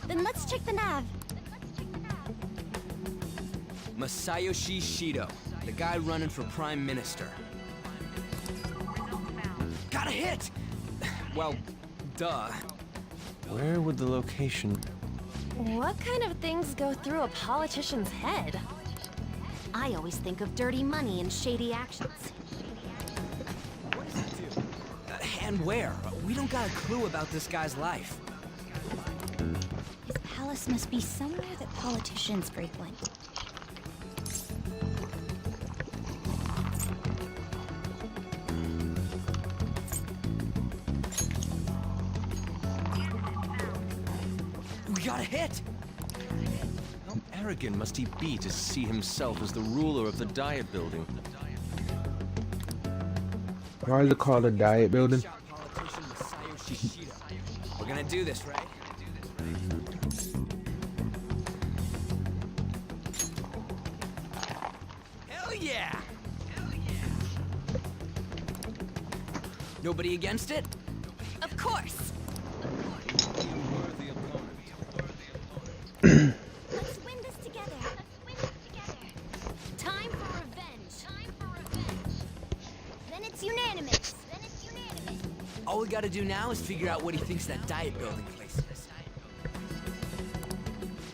Then let's check the nav. Masayoshi Shido, the guy running for Prime Minister. Got a hit! Well, duh. Where would the location... What kind of things go through a politician's head? I always think of dirty money and shady actions. What does it do? And where? We don't got a clue about this guy's life. His palace must be somewhere that politicians frequent. We got a hit! How arrogant must he be to see himself as the ruler of the Diet Building? Why is it called a Diet Building? We're gonna do this, right? Hell yeah! Nobody against it? Of course! Let's win this together. Time for revenge. Then it's unanimous. All we gotta do now is figure out what he thinks that Diet Building place is.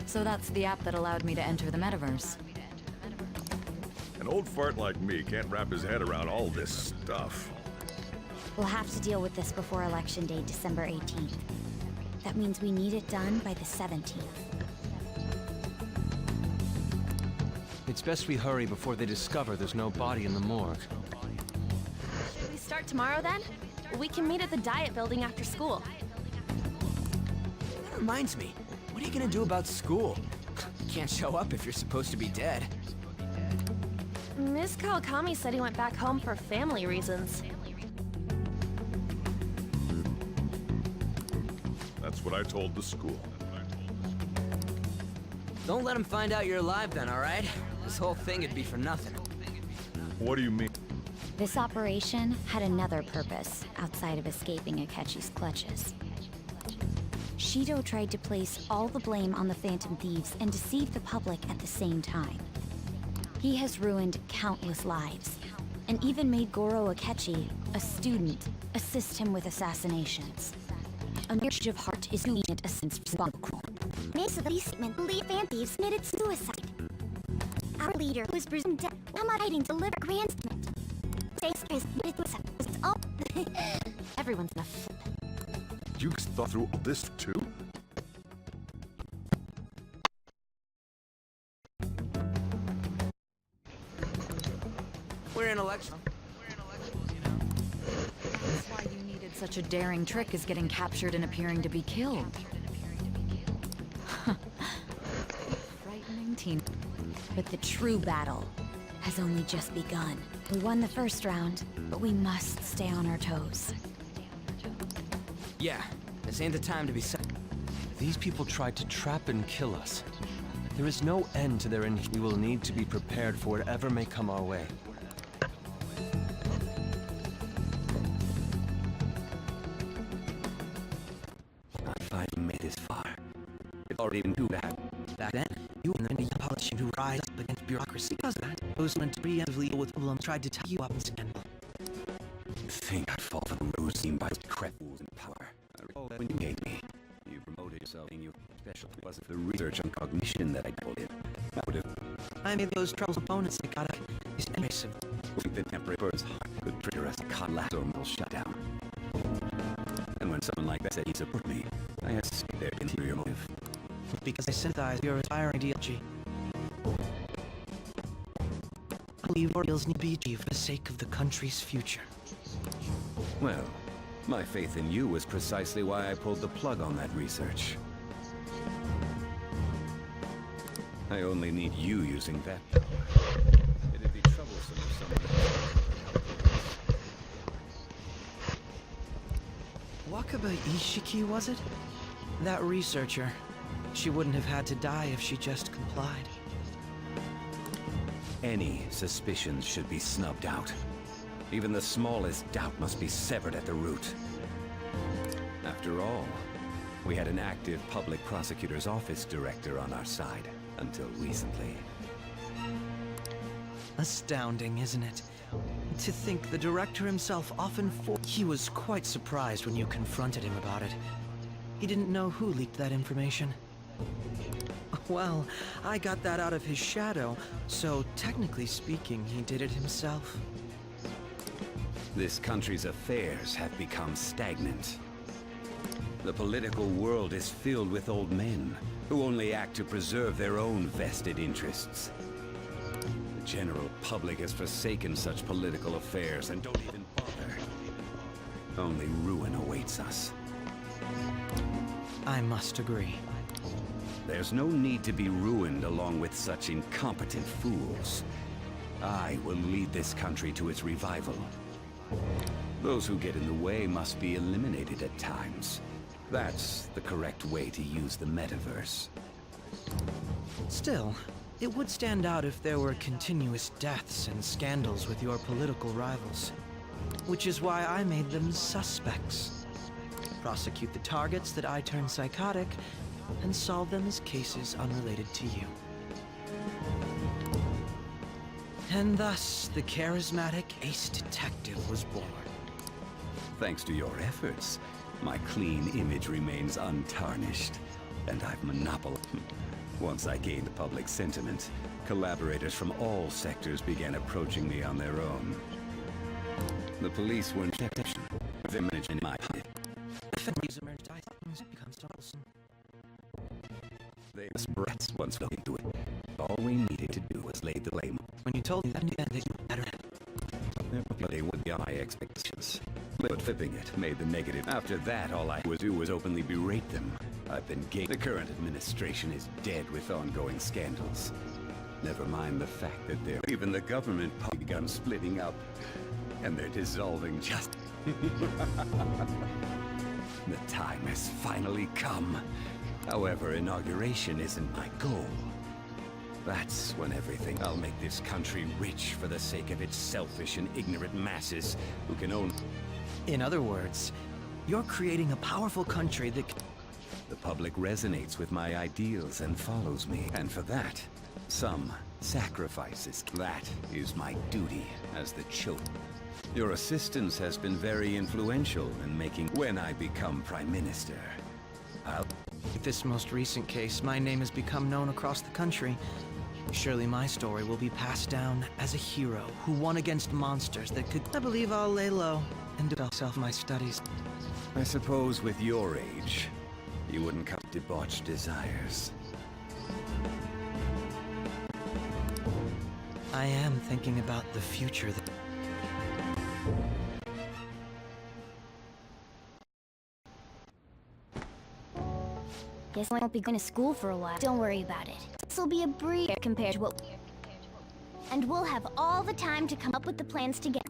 So that's the app that allowed me to enter the metaverse. An old fart like me can't wrap his head around all this stuff. We'll have to deal with this before Election Day, December 18th. That means we need it done by the 17th. It's best we hurry before they discover there's no body in the morgue. Should we start tomorrow then? We can meet at the Diet Building after school. That reminds me, what are you gonna do about school? Can't show up if you're supposed to be dead. Miss Kawakami said he went back home for family reasons. That's what I told the school. Don't let him find out you're alive then, alright? This whole thing would be for nothing. What do you mean? This operation had another purpose outside of escaping Akechi's clutches. Shido tried to place all the blame on the Phantom Thieves and deceive the public at the same time. He has ruined countless lives, and even made Goro Akechi, a student, assist him with assassinations. A marriage of heart is doing it a sense responsible. Makes the statement believe Phantom Thieves committed suicide. Our leader, who is presumed dead, am I hiding to deliver a grand statement? Everyone's in a flip. You thought through all this too? We're in election. That's why you needed such a daring trick as getting captured and appearing to be killed. Frightening teen. But the true battle has only just begun. We won the first round, but we must stay on our toes. Yeah, this ain't the time to be These people tried to trap and kill us. There is no end to their we will need to be prepared for whatever may come our way. I finally made this far. It's already been too bad. Back then, you were the politician who rise up against bureaucracy. Because that, those who went to preemptively deal with problems tried to tie you up in scandal. You think I'd fall for the ruse seen by crap fools in power? I recall that when you gave me, you promoted yourself and you special. It wasn't the research on cognition that I told you. I would have. I made those troublesome opponents psychotic. Is invasive. I think the temporary bird's heart could trigger a collapse or mental shutdown. And when someone like that said he'd support me, I had to see their interior motive. Because I sympathize with your entire ideology. I believe your ideals need to be achieved for the sake of the country's future. Well, my faith in you was precisely why I pulled the plug on that research. I only need you using that. It'd be troublesome if someone Wakaba Ishiki, was it? That researcher. She wouldn't have had to die if she just complied. Any suspicions should be snubbed out. Even the smallest doubt must be severed at the root. After all, we had an active public prosecutor's office director on our side until recently. Astounding, isn't it? To think the director himself often He was quite surprised when you confronted him about it. He didn't know who leaked that information. Well, I got that out of his shadow, so technically speaking, he did it himself. This country's affairs have become stagnant. The political world is filled with old men who only act to preserve their own vested interests. The general public has forsaken such political affairs and don't even bother. Only ruin awaits us. I must agree. There's no need to be ruined along with such incompetent fools. I will lead this country to its revival. Those who get in the way must be eliminated at times. That's the correct way to use the metaverse. Still, it would stand out if there were continuous deaths and scandals with your political rivals. Which is why I made them suspects. Prosecute the targets that I turn psychotic, and solve them as cases unrelated to you. And thus, the charismatic ace detective was born. Thanks to your efforts, my clean image remains untarnished, and I've monopolized. Once I gained public sentiment, collaborators from all sectors began approaching me on their own. The police were in exception. They managed in my head. They were brats once fell into it. All we needed to do was lay the blame. When you told me that you better. They went beyond my expectations. But flipping it made the negative. After that, all I would do was openly berate them. I've been gay. The current administration is dead with ongoing scandals. Never mind the fact that even the government begun splitting up, and they're dissolving just. The time has finally come. However, inauguration isn't my goal. That's when everything. I'll make this country rich for the sake of its selfish and ignorant masses who can own. In other words, you're creating a powerful country that. The public resonates with my ideals and follows me, and for that, some sacrifices. That is my duty as the chosen. Your assistance has been very influential in making when I become Prime Minister. With this most recent case, my name has become known across the country. Surely my story will be passed down as a hero who won against monsters that could. I believe I'll lay low and do myself my studies. I suppose with your age, you wouldn't come to debauched desires. I am thinking about the future that. Guess I won't be going to school for a while. Don't worry about it. This'll be a breeze compared to what. And we'll have all the time to come up with the plans together.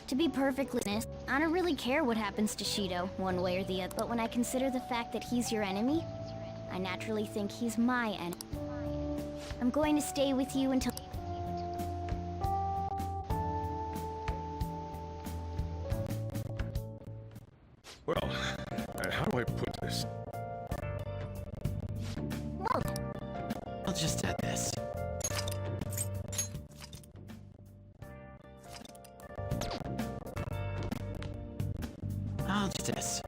To be perfectly honest, I don't really care what happens to Shido, one way or the other. But when I consider the fact that he's your enemy, I naturally think he's my enemy. I'm going to stay with you until. Well, how do I put this? Well, I'll just add this. I'll just add this.